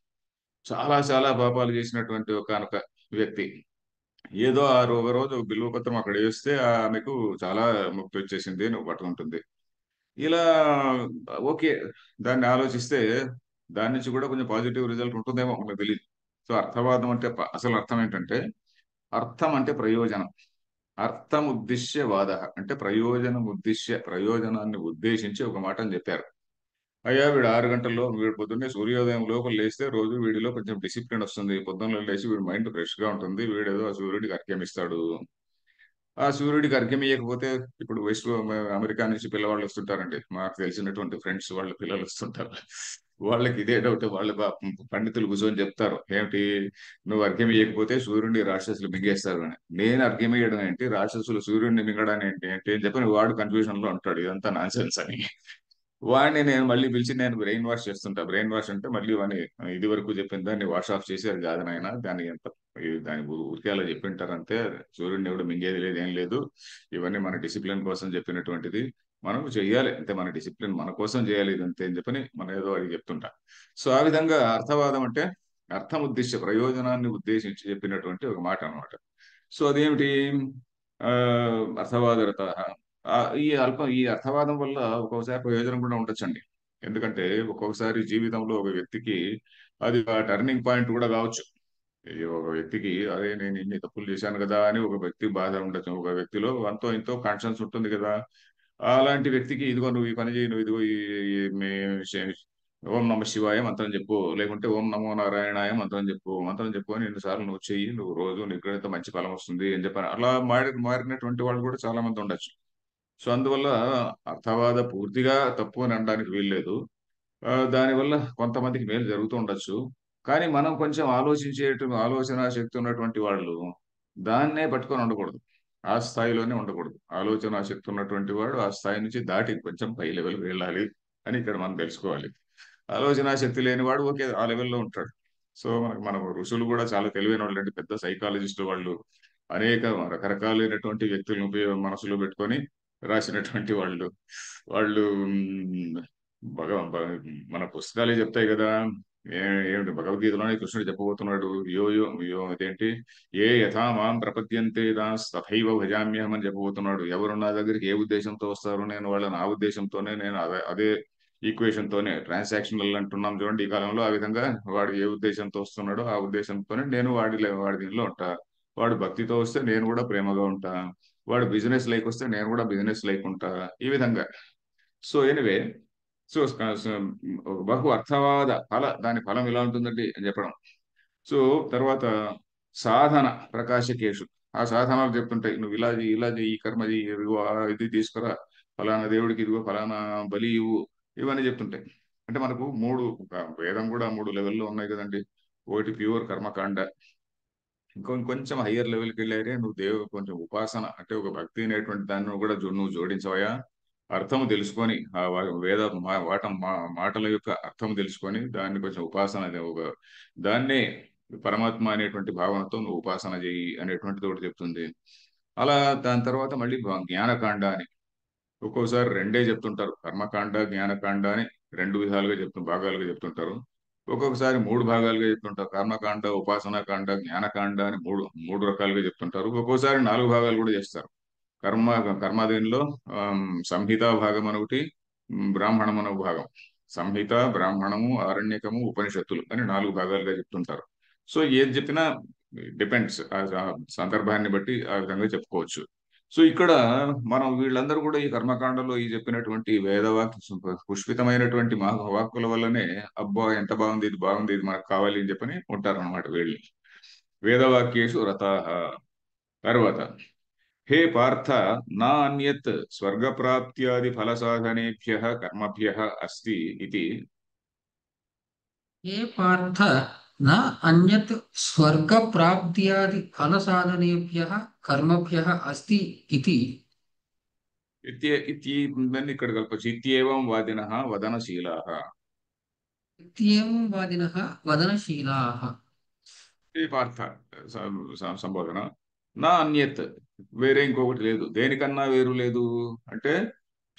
చాలా చాలా పాపాలు చేసినటువంటి ఒకానొక వ్యక్తి ఏదో ఒక రోజు బిల్వపత్రం అక్కడ వేస్తే ఆమెకు చాలా ముక్తి వచ్చేసింది నువ్వు పట్టుకుంటుంది. ఇలా ఓకే. దాన్ని ఆలోచిస్తే దాని నుంచి కూడా కొంచెం పాజిటివ్ రిజల్ట్ ఉంటుందేమో మనకు తెలియదు. సో అర్థవాదం అంటే అసలు అర్థం ఏంటంటే అర్థం అంటే ప్రయోజనం. అర్థం ఉద్దిశ్య వాద అంటే ప్రయోజనం ఉద్దిశ్య ప్రయోజనాన్ని ఉద్దేశించి ఒక మాటని చెప్పారు. అయ్యా వీడు 6 గంటల్లో వీడు పొద్దున్నే సూర్యోదయం లోపల లేస్తే రోజు వీడిలో కొంచెం డిసిప్లిన్ వస్తుంది. పొద్దున్న లేచి వీడి మైండ్ ఫ్రెష్ గా ఉంటుంది. వీడేదో ఆ సూర్యుడికి అర్ఘ్యం ఇస్తాడు. ఆ సూర్యుడికి అర్ఘ్యం ఇవ్వకపోతే ఇప్పుడు అమెరికా నుంచి పిల్లవాళ్ళు వస్తుంటారండి. మాకు తెలిసినటువంటి ఫ్రెండ్స్ వాళ్ళ పిల్లలు వస్తుంటారు. వాళ్ళకి ఇదే డౌట్. వాళ్ళు పండితులు కూర్చొని చెప్తారు ఏమిటి, నువ్వు అర్ఘ్యం ఇవ్వకపోతే సూర్యుడిని రాక్షసులు మింగేస్తారు అని. నేను అర్ఘ్యం ఇవ్వడం ఏంటి, రాక్షసులు సూర్యుడిని మింగడానికి ఏంటి ఏంటి అని చెప్పి వాడు కన్ఫ్యూజన్ లో ఉంటాడు, ఇదంతా నాన్ సెన్స్ అని. వాడిని నేను మళ్ళీ పిలిచి నేను బ్రెయిన్ వాష్ చేస్తుంటా. బ్రెయిన్ వాష్ అంటే మళ్ళీ వాడిని ఇది వరకు చెప్పిన దాన్ని వాష్ ఆఫ్ చేసి, అది కాదు నాయన, దాన్ని ఎంత దాని ఊరికే అలా చెప్పింటారు అంతే, సూర్యుడిని ఎవడు మింగేది లేదు ఏం లేదు, ఇవన్నీ మన డిసిప్లిన్ కోసం చెప్పినటువంటిది, మనం చెయ్యాలి అంతే, మన డిసిప్లిన్ మన కోసం చేయాలి ఇదంతే అని చెప్పని మనం ఏదో అది చెప్తుంటా. సో ఆ విధంగా అర్థవాదం అంటే అర్థం ఉద్దేశ్య ప్రయోజనాన్ని ఉద్దేశించి చెప్పినటువంటి ఒక మాట అన్నమాట. సో అదేమిటి, ఆ అర్థవాదరత. ఈ అర్థవాదం వల్ల ఒక్కొక్కసారి ప్రయోజనం కూడా ఉండొచ్చండి. ఎందుకంటే ఒక్కొక్కసారి జీవితంలో ఒక వ్యక్తికి అది టర్నింగ్ పాయింట్ కూడా కావచ్చు. ఈ ఒక వ్యక్తికి అదే నేను ఇన్ని తప్పులు చేశాను కదా అని ఒక వ్యక్తి బాధ ఉండొచ్చు, ఒక వ్యక్తిలో అంతో ఇంతో కాన్షియన్స్ ఉంటుంది కదా. అలాంటి వ్యక్తికి ఇదిగో నువ్వు ఈ పని చేయి, నువ్వు ఇదిగో ఓం నమ శివాయ మంత్రం చెప్పు, లేకుంటే ఓం నమో నారాయణాయ మంత్రం చెప్పు, మంత్రం చెప్పు అని ఎన్నిసార్లు నువ్వు చెయ్యి, నువ్వు రోజు నీకు ఇంత మంచి ఫలం వస్తుంది అని చెప్పాను. అలా మారినటువంటి వాళ్ళు కూడా చాలా మంది ఉండొచ్చు. సో అందువల్ల అర్థవాద పూర్తిగా తప్పు అని అనడానికి వీల్లేదు. దానివల్ల కొంతమందికి మేలు జరుగుతూ ఉండొచ్చు. కానీ మనం కొంచెం ఆలోచన శక్తి ఉన్నటువంటి వాళ్ళు దాన్నే పట్టుకొని ఉండకూడదు. ఆ స్థాయిలోనే ఉండకూడదు. ఆలోచన శక్తి ఉన్నటువంటి వాడు ఆ స్థాయి నుంచి దాటి కొంచెం పై లెవెల్ వెళ్ళాలి అని ఇక్కడ మనం తెలుసుకోవాలి. ఆలోచన శక్తి లేనివాడు ఓకే ఆ లెవెల్లో ఉంటాడు. సో మన ఋషులు కూడా చాలా తెలివైన వాళ్ళు అండి, పెద్ద సైకాలజిస్టులు వాళ్ళు. అనేక రకరకాలైనటువంటి వ్యక్తులను మనసులో పెట్టుకొని రాసినటువంటి వాళ్ళు. వాళ్ళు మన పుస్తకాలే చెప్తాయి కదా. ఏమిటి భగవద్గీతలోనే కృష్ణుడు చెప్పబోతున్నాడు, యో యో యో అదేంటి, ఏ యథా మాం ప్రపద్యంతే దాస్ తథైవ భజామ్యహం అని చెప్పబోతున్నాడు. ఎవరు నా దగ్గరికి ఏ ఉద్దేశంతో వస్తారో నేను వాళ్ళని ఆ ఉద్దేశంతోనే, నేను అదే ఈక్వేషన్ తోనే, ట్రాన్సాక్షనల్ అంటున్నాం చూడండి ఈ కాలంలో, ఆ విధంగా వాడు ఏ ఉద్దేశంతో వస్తున్నాడో ఆ ఉద్దేశంతోనే నేను వాడి దీనిలో ఉంటా. వాడు భక్తితో వస్తే నేను కూడా ప్రేమగా ఉంటా. వాడు బిజినెస్ లైక్ వస్తే నేను కూడా బిజినెస్ లైక్ ఉంటా. ఈ విధంగా. సో ఎనివే, సో బహు అర్థవాద దాని ఫలం ఎలా ఉంటుందండి అని చెప్పడం. సో తర్వాత సాధన ప్రకాశకేషు, ఆ సాధనాలు చెప్తుంటాయి, నువ్వు ఇలా చెయ్యి, ఇలా చెయ్యి, ఈ కర్మ చెయ్యి, ఇదిగో ఇది తీసుకురా, ఫలానా దేవుడికి ఇదిగో ఫలానా బలి ఇవ్వు, ఇవన్నీ చెప్తుంటాయి. అంటే మనకు మూడు, ఒక వేదం కూడా మూడు లెవెల్లో ఉన్నాయి కదండి. ఒకటి ప్యూర్ కర్మకాండ, ఇంకొంచెం హయ్యర్ లెవెల్కి వెళ్ళారే నువ్వు దేవుడు కొంచెం ఉపాసన అంటే ఒక భక్తి అనేటువంటి దాన్ని కూడా నువ్వు జోడించవయా. అర్థం తెలుసుకొని ఆ వేద మాటల యొక్క అర్థం తెలుసుకొని దాన్ని కొంచెం ఉపాసన ఒక దాన్నే పరమాత్మ అనేటువంటి భావనతో నువ్వు ఉపాసన చేయి అనేటువంటిది ఒకటి చెప్తుంది. అలా దాని తర్వాత మళ్ళీ జ్ఞానకాండ అని ఒక్కోసారి రెండే చెప్తుంటారు, కర్మకాండ జ్ఞానకాండ అని రెండు విధాలుగా భాగాలుగా చెప్తుంటారు. ఒక్కొక్కసారి మూడు భాగాలుగా చెప్తుంటారు, కర్మకాండ ఉపాసన కాండ జ్ఞానకాండ అని మూడు మూడు రకాలుగా చెప్తుంటారు. ఒక్కోసారి నాలుగు భాగాలు కూడా చేస్తారు. కర్మ కర్మదేనిలో సంహిత భాగం అని ఒకటి, బ్రాహ్మణం అనే ఒక భాగం, సంహిత, బ్రాహ్మణము, ఆరణ్యకము, ఉపనిషత్తులు అని నాలుగు భాగాలుగా చెప్తుంటారు. సో ఏది చెప్పినా డిపెండ్స్, ఆ సందర్భాన్ని బట్టి ఆ విధంగా చెప్పుకోవచ్చు. సో ఇక్కడ మనం వీళ్ళందరూ కూడా ఈ కర్మకాండలో ఈ చెప్పినటువంటి పుష్పితమైనటువంటి వాక్కుల వల్లనే అబ్బా ఎంత బాగుంది, ఇది బాగుంది, ఇది మనకు కావాలి అని చెప్పని ఉంటారు అనమాట వీళ్ళు. వేదవాక్యేషు రతాః. తర్వాత హే పార్థ నా అన్యత్ స్వర్గప్రాప్త్యాది ఫల సాధనేభ్యః కర్మభ్యః అస్తి ఇది. ये पार्थ न अन्यत् स्वर्गप्राप्त्यादि फलसाधनेभ्यः कर्मभ्यः अस्ति इति ఇత్యేవం ఇక్కడ కలపచ్చు, ఇత్యేవం వాదినః వదనశీలాః. इत्येवं वादिनः वदनशीलाः. ఈ పార్థ సంబోధన. నా అన్యత్, వేరే ఇంకొకటి లేదు, దేనికన్నా వేరు లేదు అంటే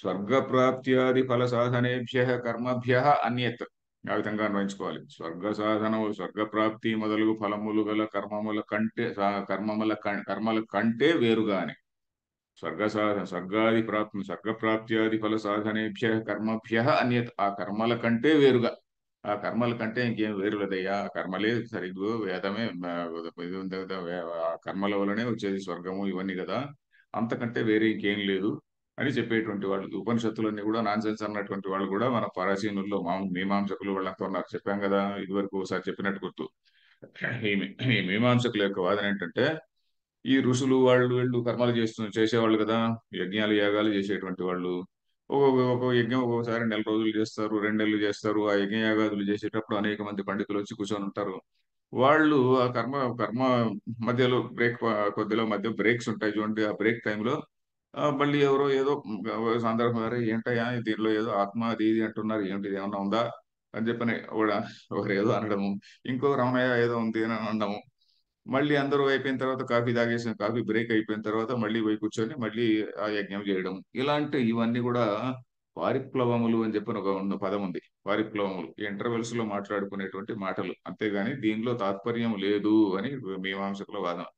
స్వర్గప్రాప్త్యాది ఫల సాధనేభ్య కర్మభ్య అన్యత్, ఆ విధంగా అన్వయించుకోవాలి. స్వర్గ సాధన, స్వర్గప్రాప్తి మొదలగు ఫలములు గల కర్మల కంటే వేరుగా అని. స్వర్గప్రాప్త్యాది ఫల సాధనేభ్య కర్మభ్య అన్యత్, ఆ కర్మల కంటే వేరుగా. ఆ కర్మల కంటే ఇంకేం వేరు లేదయ్యా, ఆ కర్మలే సరిగ్గా వేదమే ఇది ఉంది కదా, ఆ కర్మల వల్లనే వచ్చేది స్వర్గము ఇవన్నీ కదా, అంతకంటే వేరే ఇంకేం లేదు అని చెప్పేటువంటి వాళ్ళు. ఉపనిషత్తులన్నీ కూడా నాన్ సెన్స్ అన్నటువంటి వాళ్ళు కూడా మన పరాశీనుల్లో మీమాంసకులు వాళ్ళంతా ఉన్నారు. చెప్పాం కదా ఇదివరకు ఒకసారి చెప్పినట్టు గుర్తు. ఈ మీమాంసకుల యొక్క వాదన ఏంటంటే, ఈ ఋషులు వాళ్ళు వీళ్ళు కర్మలు చేసేవాళ్ళు కదా, యజ్ఞాలు యాగాలు చేసేటువంటి వాళ్ళు. ఒక యజ్ఞం ఒక్కొక్కసారి 1 నెల రోజులు చేస్తారు, 2 నెలలు చేస్తారు. ఆ యజ్ఞయాగాదులు చేసేటప్పుడు అనేక మంది పండితులు వచ్చి కూర్చొని ఉంటారు. వాళ్ళు ఆ కర్మ కర్మ మధ్యలో కొద్దిలో మధ్య బ్రేక్స్ ఉంటాయి చూడండి. ఆ బ్రేక్ టైంలో మళ్ళీ ఎవరో ఏదో సందర్భం, "అరే ఏంటయ్యా దీనిలో ఏదో ఆత్మ అది ఇది అంటున్నారు, ఏమిటి ఏమన్నా ఉందా?" అని చెప్పని ఒకరు ఏదో అనడము, ఇంకో రమణయ్య ఏదో ఉంది అని అనడము. మళ్ళీ అందరూ అయిపోయిన తర్వాత కాఫీ తాగేసిన కాఫీ బ్రేక్ అయిపోయిన తర్వాత మళ్ళీ పోయి కూర్చొని మళ్ళీ ఆ యజ్ఞం చేయడం. ఇవన్నీ కూడా పారిప్లవములు అని చెప్పని ఒక పదం ఉంది. పారిప్లవములు ఇంటర్వెల్స్ లో మాట్లాడుకునేటువంటి మాటలు, అంతేగాని దీనిలో తాత్పర్యం లేదు అని మీమాంసకుల వాదన.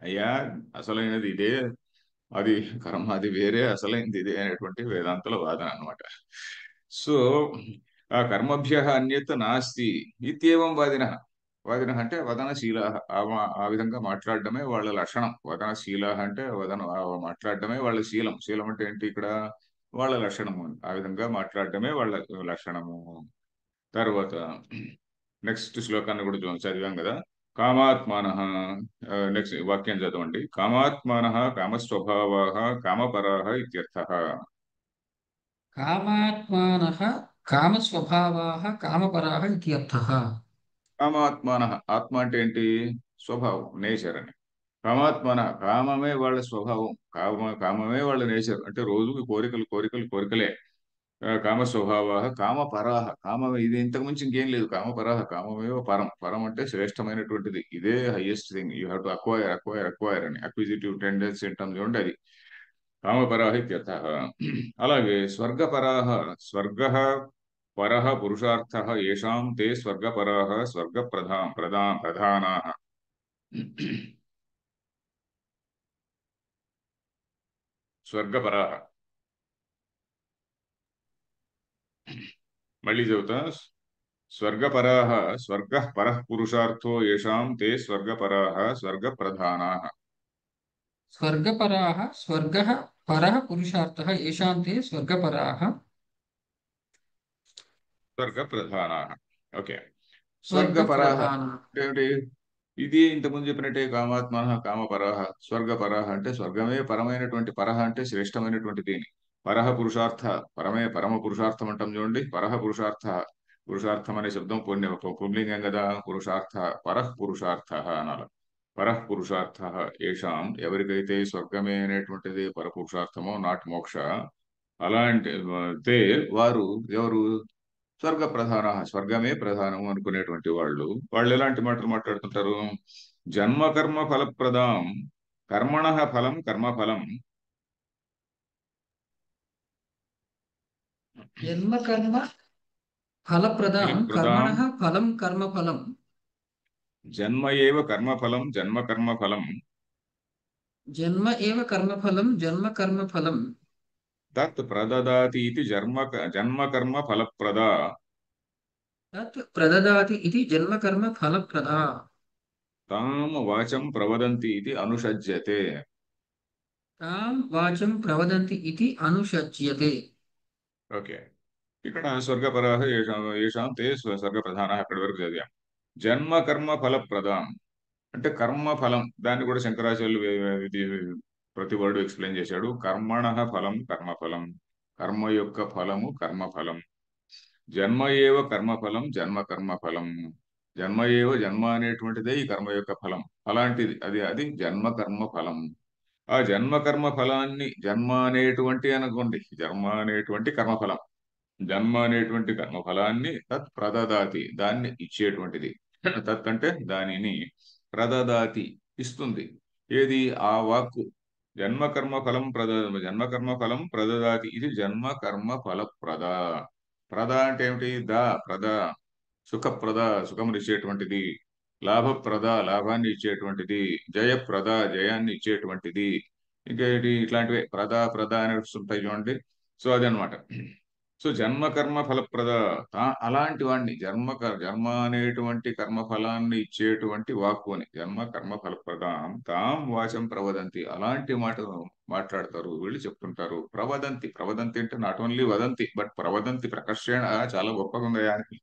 అయ్యా, అసలైనది ఇదే, అది కర్మ అది వేరే, అసలైనది ఇదే అనేటువంటి వేదాంతుల వాదన అన్నమాట. సో ఆ కర్మభ్య అన్యత్ నాస్తి ఇత్యేవం వాదిన. వాదిన అంటే వదనశీల. ఆ విధంగా మాట్లాడడమే వాళ్ళ లక్షణం. వదనశీల అంటే మాట్లాడడమే వాళ్ళ శీలం. శీలం అంటే ఏంటి ఇక్కడ? వాళ్ళ లక్షణము. ఆ విధంగా మాట్లాడడమే వాళ్ళ లక్షణము. తర్వాత నెక్స్ట్ శ్లోకాన్ని కూడా చదివాం కదా. కామాత్మాన, నెక్స్ట్ వాక్యం చదవండి. కామాత్మాన కామస్వభావా కామపరా ఇత్యర్థ. కామాత్మానః కామస్వభావాः కామపరాः ఇత్యర్థः. కామాత్మాన, ఆత్మ అంటే ఏంటి? స్వభావం, నేచర్ అని. కామాత్మన, కామమే వాళ్ళ స్వభావం. కామమే వాళ్ళ నేచర్. అంటే రోజు కోరికలు కోరికలు కోరికలే. కామ స్వభావ కామ పరాహ, ఇది ఇంతకు మించి ఇంకేం లేదు. కామ పరాహ, కామమేవ పరం. పరం అంటే శ్రేష్టమైనటువంటిది. ఇదే highest thing. You have to acquire acquire acquire అని అక్విజిటివ్ టెండెన్సీ అంటాం చూడండి, అది కామపరాహ ఇత్యర్థ. అలాగే స్వర్గపరాహ, స్వర్గ పరః పురుషార్థః ఏషాం తే స్వర్గపరాహ స్వర్గ ప్రధానాః. స్వర్గపరాహ, మళ్ళీ చెబుతా. స్వర్గపరాః, స్వర్గః పరః పురుషార్థో ఏషాం తే స్వర్గపరాః స్వర్గప్రధానాః. స్వర్గపరాः స్వర్గः పరः పురుషార్థः येषां ते స్వర్గపరాः స్వర్గప్రధానాః. ఓకే. స్వర్గపరాః స్వర్గప్రధానాः. అంటే ఏమిటి? ఇది ఇంతకుముందు చెప్పినట్టే. కామాత్మన కామపరాః, స్వర్గపరాః అంటే స్వర్గమే పరమైనటువంటి, పరః అంటే శ్రేష్టమైనటువంటి దీని. పరః పురుషార్థ, పరమ పురుషార్థం అంటాం చూడండి. పరః పురుషార్థ, పురుషార్థం అనే శబ్దం పుంలింగం కదా. పురుషార్థ, పరః పురుషార్థ అనాలి. పరః పురుషార్థ ఏషాం, ఎవరికైతే స్వర్గమే అనేటువంటిది పరపురుషార్థమో, నాట్ మోక్ష, అలాంటి తే వారు ఎవరు? స్వర్గ ప్రధాన, స్వర్గమే ప్రధానం అనుకునేటువంటి వాళ్ళు. వాళ్ళు ఎలాంటి మాటలు మాట్లాడుతుంటారు? జన్మ కర్మ ఫలప్రదాం కర్మణ ఫలం కర్మఫలం. జన్మ కర్మ ఫలప్రదాం ఫలప్రదాం కర్మణః ఫలం కర్మఫలం. జన్మ ఏవ కర్మఫలం జన్మ కర్మఫలం జన్మ ఏవ కర్మఫలం జన్మ కర్మఫలం. తత్ ప్రదదాతి ఇది జన్మ కర్మ ఫలప్రద. తత్ ప్రదదాతి ఇది జన్మ కర్మ ఫలప్రదా. తాం వాచం ప్రవదంతి ఇది అనుషజ్యతే. తాం వాచం ప్రవదంతి ఇది అనుషజ్యతే. ఓకే. ఇక్కడ స్వర్గపరాహ ఏషాం తే స్వర్గ ప్రధాన, అక్కడి వరకు చదివాం. జన్మ కర్మ ఫలప్రదం అంటే కర్మ ఫలం. దాన్ని కూడా శంకరాచార్యులు ఇది ప్రతి వర్డ్ ఎక్స్ప్లెయిన్ చేశాడు. కర్మణ ఫలం కర్మఫలం, కర్మ యొక్క ఫలము కర్మఫలం. జన్మ ఏవ కర్మఫలం జన్మ కర్మఫలం. జన్మ అనేటువంటిదే ఈ కర్మ యొక్క ఫలం. అలాంటిది అది అది జన్మ కర్మ ఫలం. ఆ జన్మ కర్మ ఫలాన్ని, జన్మ అనేటువంటి అనుకోండి, జన్మ అనేటువంటి కర్మఫలం, జన్మ అనేటువంటి కర్మఫలాన్ని తత్ ప్రదదాతి, దాన్ని ఇచ్చేటువంటిది. తత్ అంటే దానిని, ప్రదదాతి ఇస్తుంది. ఏది? ఆ వాక్కు. జన్మ కర్మ ఫలం ప్రదదాతి ఇది జన్మ కర్మ ఫల ప్రద. ప్రద అంటే ఏమిటి? ప్రద, సుఖప్రద, సుఖమునిచ్చేటువంటిది. లాభప్రద, లాభాన్ని ఇచ్చేటువంటిది. జయప్రద, జయాన్ని ఇచ్చేటువంటిది. ఇంకా ఇట్లాంటివే ప్రద అని వస్తుంటాయి చూడండి. సో అదనమాట. సో జన్మ కర్మ ఫలప్రద, అలాంటి వాడిని జన్మ అనేటువంటి కర్మ ఫలాన్ని ఇచ్చేటువంటి వాక్కు అని. జన్మ కర్మ ఫలప్రదాం తాం వాచం ప్రవదంతి, అలాంటి మాటలు మాట్లాడతారు వీళ్ళు, చెప్తుంటారు. ప్రవదంతి, ప్రవదంతి అంటే నాట్ ఓన్లీ వదంతి బట్ ప్రవదంతి ప్రకర్షణ. చాలా గొప్పగా ఉంది ఆయనకి,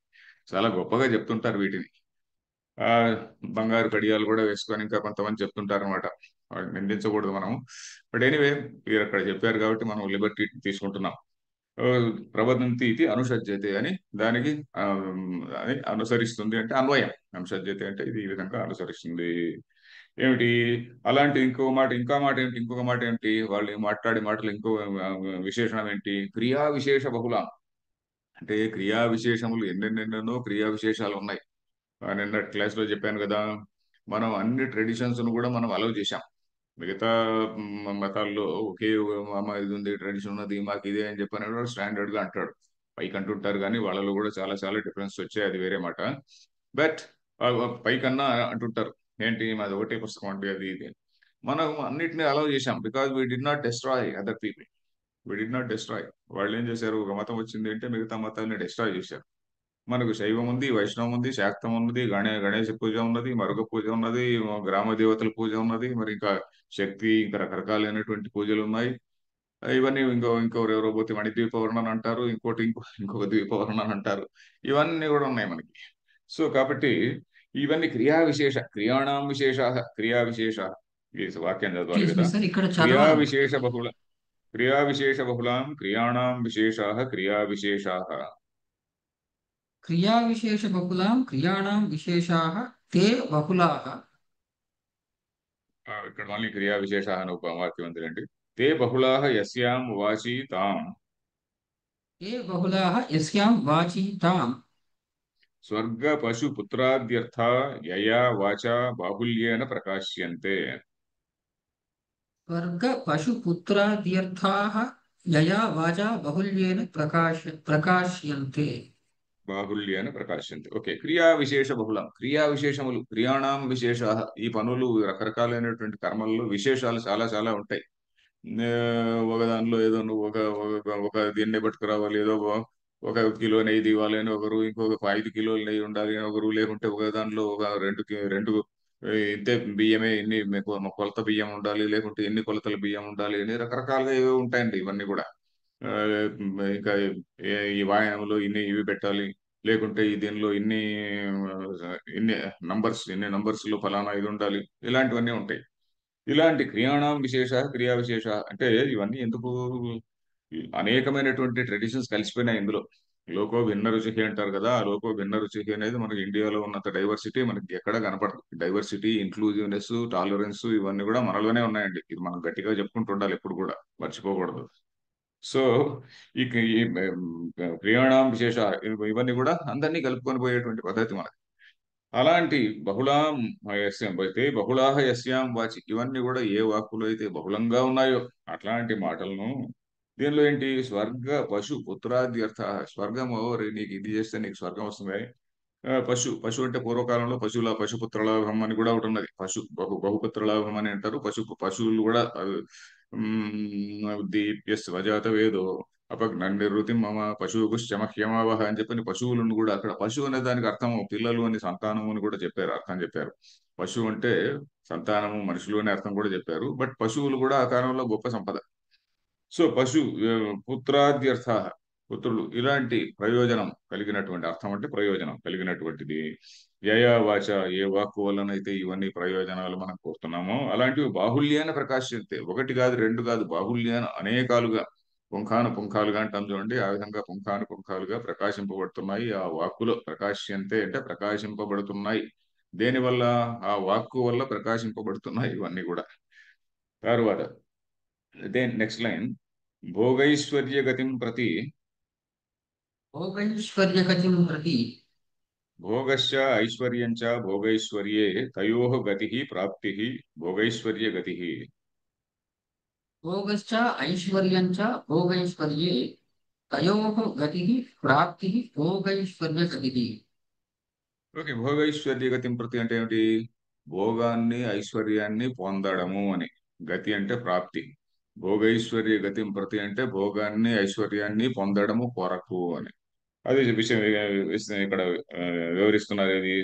చాలా గొప్పగా చెప్తుంటారు వీటిని. ఆ బంగారు కడియాలు కూడా వేసుకొని ఇంకా కొంతమంది చెప్తుంటారు అనమాట. వాడిని నిందించకూడదు మనం. బట్ ఎనీవే, మీరు అక్కడ చెప్పారు కాబట్టి మనం లిబర్టీ తీసుకుంటున్నాం. ఆ, ప్రవదంతి ఇది అనుసజ్యతే అని దానికి ఆ, అని అనుసరిస్తుంది అంటే అన్వయం. అనుసజ్యతే అంటే ఇది ఈ విధంగా అనుసరిస్తుంది. ఏమిటి? అలాంటి ఇంకో మాట, ఇంకా మాట ఏమిటి, ఇంకొక మాట ఏమిటి, వాళ్ళు మాట్లాడే మాటలు ఇంకో విశేషణం ఏంటి? క్రియా విశేష బహుళ. అంటే క్రియా విశేషములు ఎన్నెన్నెన్నో క్రియా విశేషాలు ఉన్నాయి. నిన్న క్లాస్ లో చెప్పాను కదా, మనం అన్ని ట్రెడిషన్స్ ను కూడా మనం అలౌ చేశాం. మిగతా మతాల్లో ఒకే అమ్మ ఇది ఉంది, ట్రెడిషన్ ఉన్నది, మాకు ఇదే అని చెప్పని స్టాండర్డ్ గా అంటాడు. పైకి అంటుంటారు కానీ వాళ్ళలో కూడా చాలా చాలా డిఫరెన్స్ వచ్చాయి, అది వేరే మాట. బట్ పైకన్నా అంటుంటారు, ఏంటి మాది ఒకటే పుస్తకం అంటే అది ఇది. మనం అన్నిటిని అలౌ చేశాం because we did not destroy other people. We did not destroy. వాళ్ళు ఏం చేశారు, ఒక మతం వచ్చింది అంటే మిగతా మతాన్ని డిస్ట్రాయ్ చేశారు. మనకు శైవం ఉంది, వైష్ణవం ఉంది, శాక్తం ఉన్నది, గణేష పూజ ఉన్నది, మరుగ పూజ ఉన్నది, గ్రామ దేవతల పూజ ఉన్నది, మరి ఇంకా శక్తి, ఇంకా రకరకాలైనటువంటి పూజలు ఉన్నాయి. ఇవన్నీ ఇంకోరు ఎవరో పోతే మణి ద్వీపవర్ణన అంటారు, ఇంకొక ద్వీపవర్ణన అంటారు. ఇవన్నీ కూడా ఉన్నాయి మనకి. సో కాబట్టి ఇవన్నీ క్రియా విశేష, క్రియాణం విశేష, క్రియా విశేష. ఈ వాక్యం చదవాలి ఎక్స్క్యూజ్ మీ కదా. సార్, ఇక్కడ క్రియా చదవాలి. విశేష బహుళ, క్రియా విశేష బహుళాం క్రియాణం విశేషా, క్రియా విశేషా. క్రియావిశేష బహుళాం క్రియాణాం విశేషాः తే బహుళాः. ఇక్కడ మళ్ళీ క్రియా విశేష అని ఒక వాక్యం ఉందండి. తే బహుళాః యస్యాం వాచి తాం తే బహుళాः యస్యాం వాచి తాం. స్వర్గ పశు పుత్రాద్యర్థ యయా వాచా బాహుల్యేన ప్రకాశ్యంతే. స్వర్గ పశు పుత్రాద్యర్థాः యయా వాచా బాహుళ్యేన ప్రకాశ్యంతే. బాహుల్యేన ప్రకాశ్యంతే. ఓకే. క్రియా విశేష బహుళం, క్రియా విశేషములు, క్రియాణం విశేష. ఈ పనులు రకరకాలైనటువంటి కర్మల్లో విశేషాలు చాలా చాలా ఉంటాయి. ఒక దానిలో ఏదో నువ్వు ఒక ఒక ఒక దీన్నే పట్టుకురావాలి, ఏదో ఒక కిలో నెయ్యి ఇవ్వాలి అని ఒకరు, ఇంకొక 5 కిలోలు నెయ్యి ఉండాలి అని ఒకరు, లేకుంటే ఒక దానిలో ఒక రెండు ఇంతే బియ్యమే ఇన్ని కొలత బియ్యం ఉండాలి, లేకుంటే ఎన్ని కొలతల బియ్యం ఉండాలి అని రకరకాలుగా ఏవో ఉంటాయండి ఇవన్నీ కూడా. ఆ, ఇంకా ఈ వాయామంలో ఇవి పెట్టాలి, లేకుంటే ఈ దీనిలో ఇన్ని ఇన్ని నంబర్స్ లో ఫలానా ఇది ఉండాలి, ఇలాంటివన్నీ ఉంటాయి. ఇలాంటి క్రియాణం విశేష, క్రియా విశేష అంటే ఇవన్నీ ఎందుకు? అనేకమైనటువంటి ట్రెడిషన్స్ కలిసిపోయినాయి ఇందులో. లోకో భిన్న రుచి అంటారు కదా, ఆ లోకో భిన్న రుచి అనేది మనకి ఇండియాలో ఉన్నంత డైవర్సిటీ మనకి ఎక్కడ కనపడదు. డైవర్సిటీ, ఇంక్లూజివ్నెస్, టాలరెన్స్ ఇవన్నీ కూడా మనలోనే ఉన్నాయండి. ఇది మనం గట్టిగా చెప్పుకుంటూ ఉండాలి, ఎప్పుడు కూడా మర్చిపోకూడదు. సో ఈ క్రియాణం విశేష ఇవన్నీ కూడా అందరినీ కలుపుకొని పోయేటువంటి పద్ధతి మనది. అలాంటి బహుళాం యస్యాం అయితే బహుళాహ యస్యాం వాచి, ఇవన్నీ కూడా ఏ వాక్కులో అయితే బహుళంగా ఉన్నాయో అట్లాంటి మాటలను దీనిలో ఏంటి, స్వర్గ పశు పుత్రాది అర్థ. స్వర్గము నీకు ఇది చేస్తే నీకు స్వర్గం వస్తుంది. పశు అంటే పూర్వకాలంలో పశుపుత్ర లాభం అని కూడా ఒకటి ఉన్నది. బహుపుత్ర లాభం అని అంటారు. పశువులు కూడా దీప్య స్వజాత వేదో అపఘ్నన్నివృత్తి మమ పశువుశ్చమహ్యమావహ అని చెప్పని పశువులను కూడా, అక్కడ పశువు అనే దానికి అర్థం పిల్లలు అని, సంతానము అని కూడా చెప్పారు, అర్థం చెప్పారు. పశువు అంటే సంతానము, మనుషులు అనే అర్థం కూడా చెప్పారు. బట్ పశువులు కూడా ఆ కాలంలో గొప్ప సంపద. సో పశు పుత్రాద్యర్థ, పుత్రులు, ఇలాంటి ప్రయోజనం కలిగినటువంటి, అర్థం అంటే ప్రయోజనం కలిగినటువంటిది. యయా వాచ, ఏ వాక్కు వలనైతే ఇవన్నీ ప్రయోజనాలు మనం కోరుతున్నామో అలాంటివి బాహుల్యాన ప్రకాశిస్తే, ఒకటి కాదు రెండు కాదు, బాహుల్యాన అనేకాలుగా, పుంఖాను పుంఖాలుగా అంటాం చూడండి, ఆ విధంగా పుంఖాను పుంఖాలుగా ప్రకాశింపబడుతున్నాయి. ఆ వాక్కులో ప్రకాశ్యంతే అంటే ప్రకాశింపబడుతున్నాయి. దేనివల్ల? ఆ వాక్కు వల్ల ప్రకాశింపబడుతున్నాయి ఇవన్నీ కూడా. తరువాత దెన్ నెక్స్ట్ లైన్, భోగైశ్వర్య గతిం ప్రతి భోగైశ్వర్యగతిం ప్రతి. భోగశ్చ ఐశ్వర్యం చ భోగైశ్వర్యే తయోః గతిః ప్రాప్తిః భోగైశ్వర్య గతిః. భోగశ్చ ఐశ్వర్యం చ భోగైశ్వర్యే తయోః గతిః ప్రాప్తిః భోగైశ్వర్యగతిః. ఓకే. భోగైశ్వర్య గతిం ప్రతి అంటే ఏమిటి? భోగాన్ని ఐశ్వర్యాన్ని పొందడము అని. గతి అంటే ప్రాప్తి. భోగైశ్వర్య గతిం ప్రతి అంటే భోగాన్ని ఐశ్వర్యాన్ని పొందడము కొరకు అని. అది ఇక్కడ ఆ, వివరిస్తున్నారు ఇది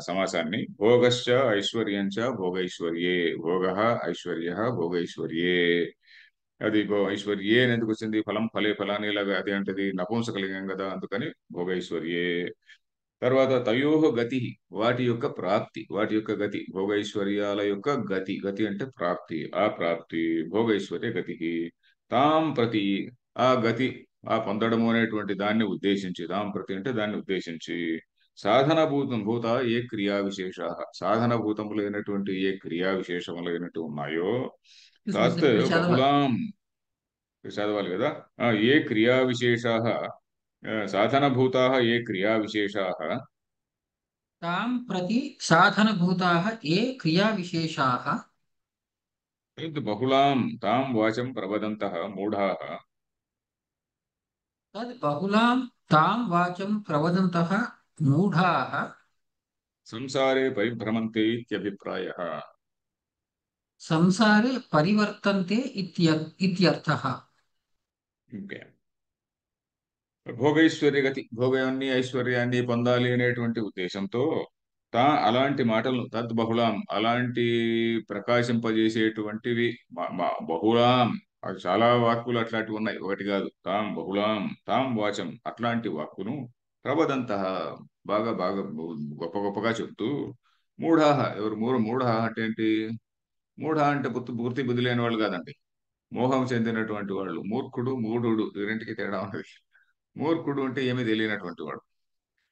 సమాసాన్ని. భోగశ్చ ఐశ్వర్యంచ భోగైశ్వర్యే. భోగ ఐశ్వర్య భోగైశ్వర్యే. అది ఐశ్వర్యే అని ఎందుకు వచ్చింది? ఫలం ఫలే ఫలాని లాగా అది అంటది నపుంసకలింగం కదా, అందుకని భోగైశ్వర్యే. తర్వాత తయోహ గతి, వాటి యొక్క ప్రాప్తి, వాటి యొక్క గతి, భోగైశ్వర్యాల యొక్క గతి. గతి అంటే ప్రాప్తి, ఆ ప్రాప్తి భోగైశ్వర్య గతి. తాం ప్రతి, ఆ గతి ఆ పొందడము అనేటువంటి దాన్ని ఉద్దేశించి, తాం ప్రతి అంటే దాన్ని ఉద్దేశించి, సాధనభూతం భూత ఏ క్రియా విశేష, సాధనభూతములైనటువంటి ఏ క్రియా విశేషములైనట్టు ఉన్నాయో మీరు తాత్ మీరు చదవాలి. బహుళాం, చదవాలి కదా. ఏ క్రియా విశేషా, సాధనభూతా ఏ క్రియా విశేషా, తాం ప్రతి సాధనభూతాः ఏ క్రియావిశేషాः బహుళాం తాం వాచం ప్రవదంతః మూఢాః తద్ బహుళాం తాం వాచం ప్రవదంతః మూఢాः సంసారే పరిభ్రమంతే ఇత్యభిప్రాయః. సంసారే పరివర్తంతే ఇత్యర్థః. ఓకే. భోగైశ్వర్యగతి, భోగాన్ని ఐశ్వర్యాన్ని పొందాలి అనేటువంటి ఉద్దేశంతో అలాంటి మాటలను తద్బహుళాం, అలాంటి ప్రకాశింపజేసేటువంటివి బహుళాం, అవి చాలా వాక్కులు అట్లాంటివి ఉన్నాయి, ఒకటి కాదు. తాం బహుళాం తాం వాచం, అట్లాంటి వాక్కును ప్రవదంత, బాగా బాగా గొప్ప గొప్పగా చెప్తూ, మూఢాహ, ఎవరు మూఢాహ అంటే ఏంటి? మూఢ అంటే పూర్తి బుద్ధి లేని వాళ్ళు కాదండి. మోహం చెందినటువంటి వాళ్ళు. మూర్ఖుడు మూఢుడు ఈ రెంటికి తేడా ఉన్నది. మూర్ఖుడు అంటే ఏమీ తెలియనటువంటి వాడు.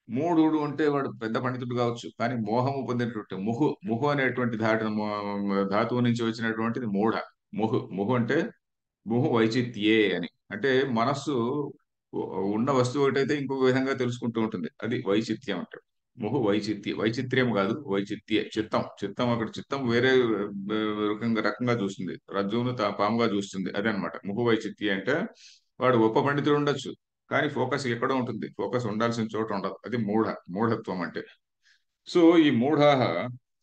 మూఢుడు అంటే వాడు పెద్ద పండితుడు కావచ్చు, కానీ మోహము పొందినటువంటి ముహు అనేటువంటి ధాతువు నుంచి వచ్చినటువంటిది మూఢ. ముహు అంటే ముహు వైచిత్యే అని, అంటే మనస్సు ఉన్న వస్తువు ఒకటైతే ఇంకొక విధంగా తెలుసుకుంటూ ఉంటుంది, అది వైచిత్యం అంటే. ముహు వైచిత్ర్యం కాదు, వైచిత్యే. చిత్తం అక్కడ చిత్తం వేరే రకంగా చూస్తుంది, రజ్జువును పాముగా చూస్తుంది, అదనమాట ముహు వైచిత్యే అంటే. వాడు గొప్ప పండితుడు ఉండొచ్చు, కానీ ఫోకస్ ఎక్కడో ఉంటుంది, ఫోకస్ ఉండాల్సిన చోట ఉండదు, అది మూఢత్వం అంటే. సో ఈ మూఢాహ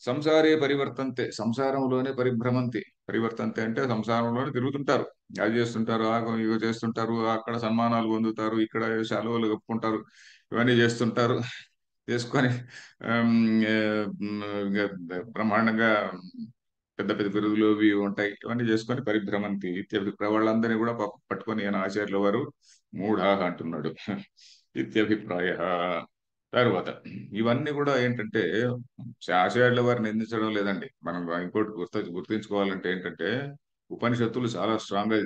సంసారే పరివర్తంతే, సంసారంలోనే పరిభ్రమంతి. పరివర్తంతే అంటే సంసారంలోనే తిరుగుతుంటారు, అది చేస్తుంటారు, ఇగో చేస్తుంటారు, అక్కడ సన్మానాలు పొందుతారు, ఇక్కడ శాలువలు కప్పుకుంటారు, ఇవన్నీ చేస్తుంటారు. చేసుకొని ఆమ్, ఏ, ఇక బ్రహ్మాండంగా పెద్ద పెద్ద బిరుదులు ఇవి ఉంటాయి, ఇవన్నీ చేసుకొని పరిభ్రమంతి ఇత్యభిప్రాయ, వాళ్ళందరినీ కూడా పట్టుకొని ఈయన ఆచార్యుల వారు మూఢాహ అంటున్నాడు. ఇత్యభిప్రాయ. తర్వాత ఇవన్నీ కూడా ఏంటంటే ఆచార్యుల వారిని నిందించడం లేదండి. మనం ఇంకోటి గుర్తించుకోవాలంటే ఏంటంటే, ఉపనిషత్తులు చాలా స్ట్రాంగ్ గా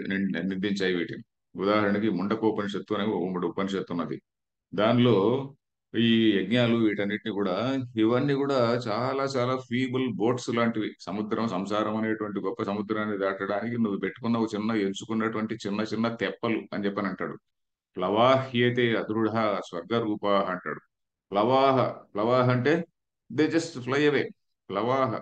నిందించాయి వీటిని. ఉదాహరణకి ముండకోపనిషత్తు అనే ఒక ఉపనిషత్తు ఉన్నది. దానిలో ఈ యజ్ఞాలు వీటన్నిటిని కూడా, ఇవన్నీ కూడా చాలా చాలా ఫీబుల్ బోట్స్ లాంటివి. సంసారం అనేటువంటి గొప్ప సముద్రాన్ని దాటడానికి నువ్వు పెట్టుకున్న ఒక ఎంచుకున్నటువంటి చిన్న చిన్న తెప్పలు అని చెప్పని అంటాడు. ప్లవాహ్యేతే అదృఢ స్వర్గరూప అంటాడు. ప్లవాహ, ప్లవాహ అంటే దే జస్ట్ ఫ్లై అవే. ప్లవాహ,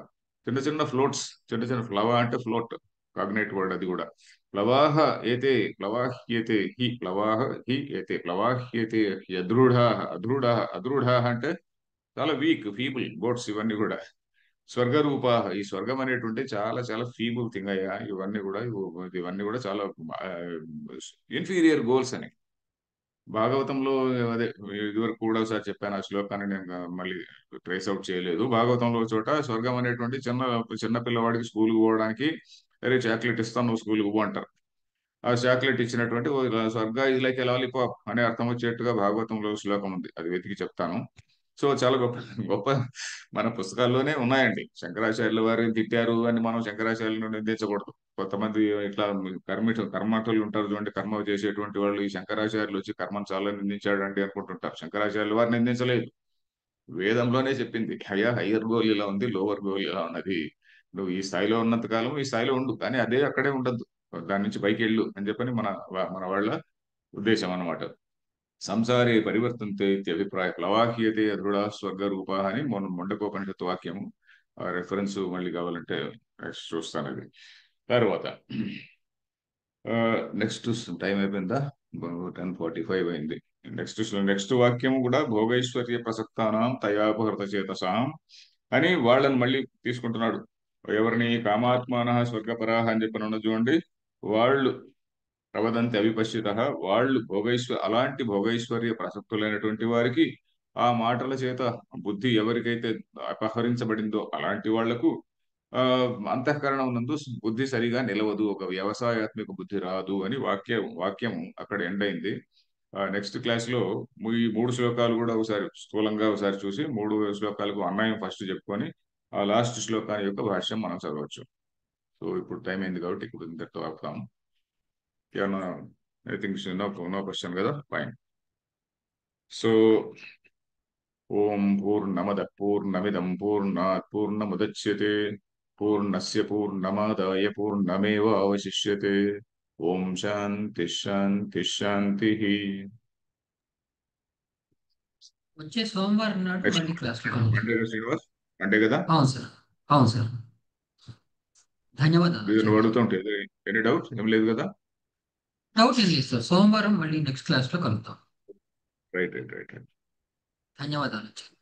చిన్న చిన్న ఫ్లోట్స్, చిన్న చిన్న ఫ్లవ అంటే ఫ్లోట్, కాగ్నేట్ వర్డ్ అది కూడా. ప్లవాహ ఏతే, ప్లవాహ్యేతే హి, ప్లవాహ హి ఏతే, ప్లవాహ్యేతే హి అదృఢ, అదృఢ, అదృఢ అంటే చాలా వీక్ ఫీబుల్ బోట్స్ ఇవన్నీ కూడా. స్వర్గరూప, ఈ స్వర్గం అనేటువంటి చాలా చాలా ఫీబుల్ థింగ్ అయ్యా, ఇవన్నీ కూడా చాలా ఇన్ఫీరియర్ గోల్స్ అని. భాగవతంలో, అదే ఇదివరకు కూడా ఒకసారి చెప్పాను ఆ శ్లోకాన్ని, నేను మళ్ళీ ట్రేస్ అవుట్ చేయలేదు. భాగవతంలో ఒక చోట స్వర్గం అనేటువంటి చిన్న చిన్న పిల్లవాడికి స్కూల్కి పోవడానికి, అరే చాక్లెట్ ఇస్తాను నువ్వు స్కూల్కి పో అంటారు. ఆ చాక్లెట్ ఇచ్చినటువంటి స్వర్గ ఇది లైక్ లాలీపాప్ అనే అర్థం వచ్చేట్టుగా భాగవతంలో శ్లోకం ఉంది, అది వెతికి చెప్తాను. సో చాలా గొప్ప గొప్ప మన పుస్తకాల్లోనే ఉన్నాయండి. శంకరాచార్యుల వారిని తిట్టారు అని మనం శంకరాచార్యులను నిందించకూడదు. కొంతమంది ఇట్లా కర్మఠులు ఉంటారు చూడండి, కర్మ చేసేటువంటి వాళ్ళు, ఈ శంకరాచార్యులు వచ్చి కర్మను చాలా నిందించాడండి అనుకుంటుంటారు. శంకరాచార్యుల వారు నిందించలేదు. వేదంలోనే చెప్పింది, అయ్యా హయ్యర్ గోల్ ఇలా ఉంది, లోవర్ గోల్ ఇలా ఉన్నది. నువ్వు ఈ స్థాయిలో ఉన్నంత కాలం ఈ స్థాయిలో ఉండు, కానీ అదే అక్కడే ఉండద్దు, దాని నుంచి పైకి వెళ్ళు అని చెప్పని మన వాళ్ళ ఉద్దేశం అన్నమాట. సంసారే పరివర్తంతే అభిప్రాయ ప్లవాహ్యతే దృఢ స్వర్గ రూప అని మొండకోపనిషత్తు వాక్యము. ఆ రెఫరెన్స్ మళ్ళీ కావాలంటే next చూస్తాను అది. తర్వాత నెక్స్ట్ టైం అయిపోయిందా? 10:45 అయింది. నెక్స్ట్ నెక్స్ట్ వాక్యం కూడా భోగైశ్వర్య ప్రసక్తానాం తయాపహృత చేతసాం అని వాళ్ళని మళ్ళీ తీసుకుంటున్నాడు. ఎవరిని? కామాత్మాన స్వర్గపరాహ అని చెప్పిన ఉన్నది చూడండి. వాళ్ళు ప్రవదంతి అవిపశ్చిత, వాళ్ళు అలాంటి భోగైశ్వర్య ప్రసక్తులైనటువంటి వారికి ఆ మాటల చేత బుద్ధి ఎవరికైతే అపహరించబడిందో అలాంటి వాళ్లకు ఆ అంతఃకరణం నందు బుద్ధి సరిగా నిలవదు, ఒక వ్యవసాయాత్మక బుద్ధి రాదు అని వాక్యం అక్కడ ఎండ్ అయింది. నెక్స్ట్ క్లాస్ లో ఈ మూడు శ్లోకాలు కూడా ఒకసారి స్థూలంగా ఒకసారి చూసి, మూడు శ్లోకాలకు అన్వయం ఫస్ట్ చెప్పుకొని ఆ లాస్ట్ శ్లోకాల యొక్క భాష్యం మనం చదవచ్చు. సో ఇప్పుడు టైం అయింది కాబట్టి ఇప్పుడు ఇంతటితో ఆపుతాము. ఏమన్నా ఐ థింక్ నో క్వశ్చన్ కదా, ఫైన్. సో ఓం పూర్ణమద పూర్ణమిదం పూర్ణాత్ పూర్ణముదచ్యతే పూర్ణస్య పూర్ణమాదాయ పూర్ణమేవావశిష్యతే. ఓం శాంతి శాంతి శాంతి. వచ్చే సోమవారం నాడు నెక్స్ట్ మళ్ళీ క్లాస్లో కలుద్దాం. మండే శ్రీనివాస్, మండే కదా? అవును సార్. అవును సార్. ధన్యవాదాలు ఇది నువ్వు ఆచార్య. అడుగుతుంటే ఎనీ డౌట్ ఏం లేదు కదా? డౌట్ ఏం లేదు సార్. సోమవారం మళ్ళీ నెక్స్ట్ క్లాస్లో కలుద్దాం. Right right right. ధన్యవాదాలు ఆచార్య.